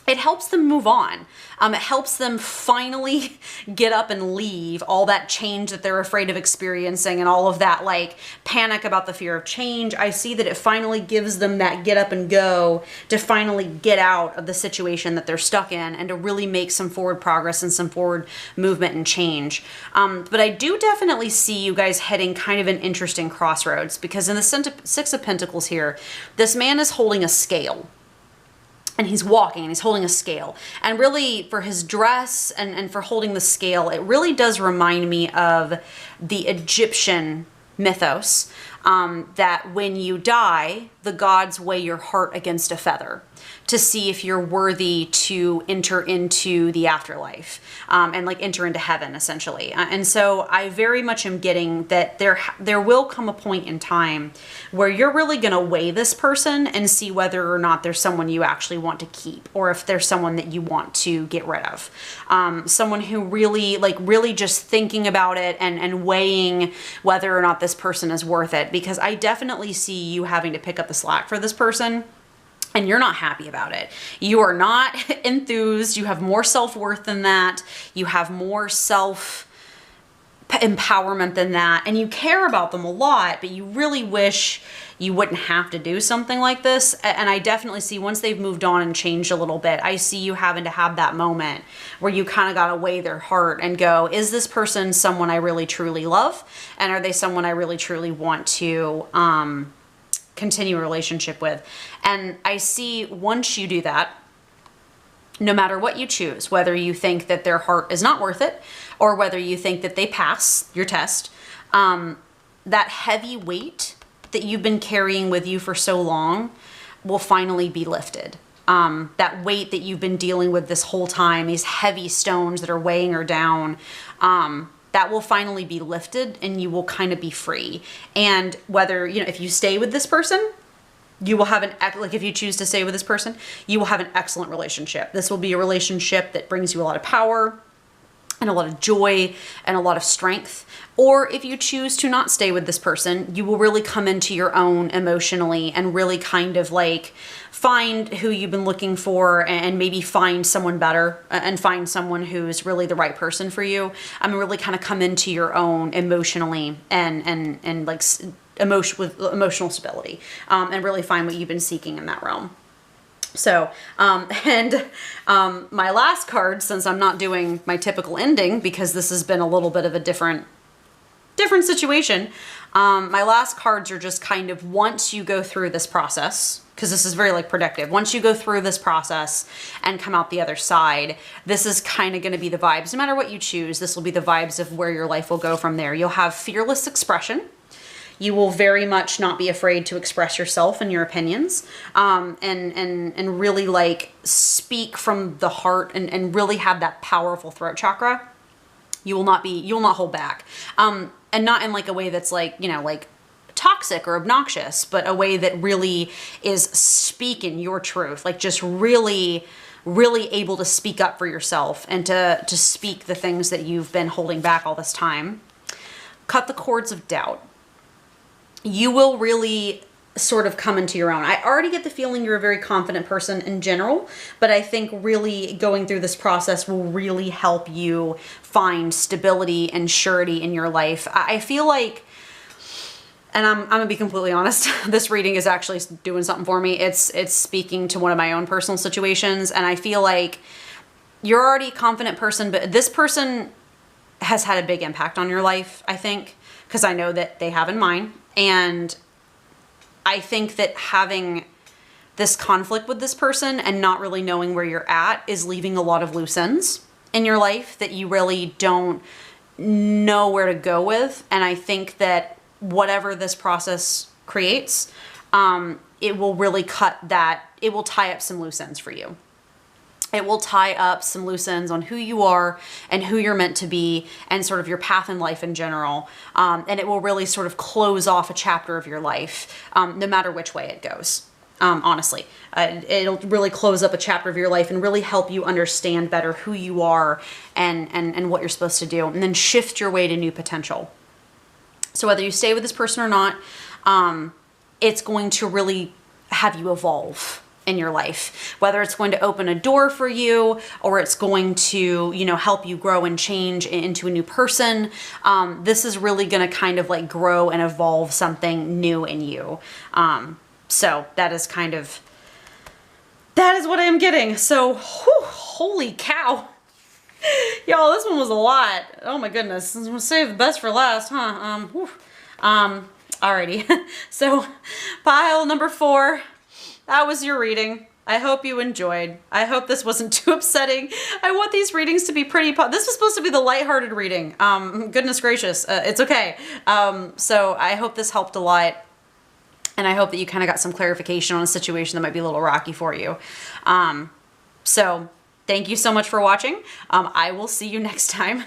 it helps them move on. It helps them finally get up and leave all that change that they're afraid of experiencing and all of that like panic about the fear of change. I see that it finally gives them that get up and go to finally get out of the situation that they're stuck in and to really make some forward progress and some forward movement and change. But I do definitely see you guys heading kind of an interesting crossroads, because in the Six of Pentacles here, this man is holding a scale. And he's walking and he's holding a scale. And really, for his dress and for holding the scale, it really does remind me of the Egyptian mythos, that when you die, the gods weigh your heart against a feather to see if you're worthy to enter into the afterlife, and like enter into heaven, essentially. And so I very much am getting that there will come a point in time where you're really going to weigh this person and see whether or not there's someone you actually want to keep, or if there's someone that you want to get rid of. Someone who really just thinking about it and weighing whether or not this person is worth it, because I definitely see you having to pick up the slack for this person. And you're not happy about it. You are not enthused. You have more self-worth than that. You have more self-empowerment than that. And you care about them a lot, but you really wish you wouldn't have to do something like this. And I definitely see, once they've moved on and changed a little bit, I see you having to have that moment where you kind of got to weigh their heart and go, is this person someone I really truly love? And are they someone I really truly want to continue a relationship with? And I see, once you do that, no matter what you choose, whether you think that their heart is not worth it, or whether you think that they pass your test, that heavy weight that you've been carrying with you for so long will finally be lifted. That weight that you've been dealing with this whole time, these heavy stones that are weighing her down, that will finally be lifted and you will kind of be free. And whether, you know, if you stay with this person, you will have like if you choose to stay with this person, you will have an excellent relationship. This will be a relationship that brings you a lot of power and a lot of joy and a lot of strength. Or if you choose to not stay with this person, you will really come into your own emotionally and really kind of like find who you've been looking for and maybe find someone better and find someone who's really the right person for you. Really kind of come into your own emotionally and like with emotional stability, and really find what you've been seeking in that realm. So, my last card, since I'm not doing my typical ending because this has been a little bit of a different situation, my last cards are just kind of once you go through this process, because this is very like predictive. Once you go through this process and come out the other side, this is kind of going to be the vibes. No matter what you choose, this will be the vibes of where your life will go from there. You'll have fearless expression. You will very much not be afraid to express yourself and your opinions, and really like speak from the heart and really have that powerful throat chakra. You will not hold back. And not in like a way that's like, you know, like toxic or obnoxious, but a way that really is speaking your truth, like just really able to speak up for yourself and to speak the things that you've been holding back all this time. Cut the cords of doubt. You will really sort of come into your own. I already get the feeling you're a very confident person in general, but I think really going through this process will really help you find stability and surety in your life. I feel like, and I'm gonna be completely honest, this reading is actually doing something for me. It's speaking to one of my own personal situations, and I feel like you're already a confident person, but this person has had a big impact on your life, I think, because I know that they have in mine. And I think that having this conflict with this person and not really knowing where you're at is leaving a lot of loose ends in your life that you really don't know where to go with. And I think that whatever this process creates, it will really it will tie up some loose ends for you. It will tie up some loose ends on who you are and who you're meant to be and sort of your path in life in general. And it will really sort of close off a chapter of your life, no matter which way it goes, honestly. It'll really close up a chapter of your life and really help you understand better who you are and what you're supposed to do, and then shift your way to new potential. So whether you stay with this person or not, it's going to really have you evolve in your life, whether it's going to open a door for you or it's going to, you know, help you grow and change into a new person. This is really going to kind of like grow and evolve something new in you. So that is what I am getting. So, whew, holy cow. Y'all, this one was a lot. Oh my goodness. I'm gonna save the best for last, huh? Alrighty. So, pile number 4. That was your reading. I hope you enjoyed. I hope this wasn't too upsetting. I want these readings to be pretty... This was supposed to be the lighthearted reading. Goodness gracious. It's okay. So I hope this helped a lot. And I hope that you kind of got some clarification on a situation that might be a little rocky for you. So thank you so much for watching. I will see you next time.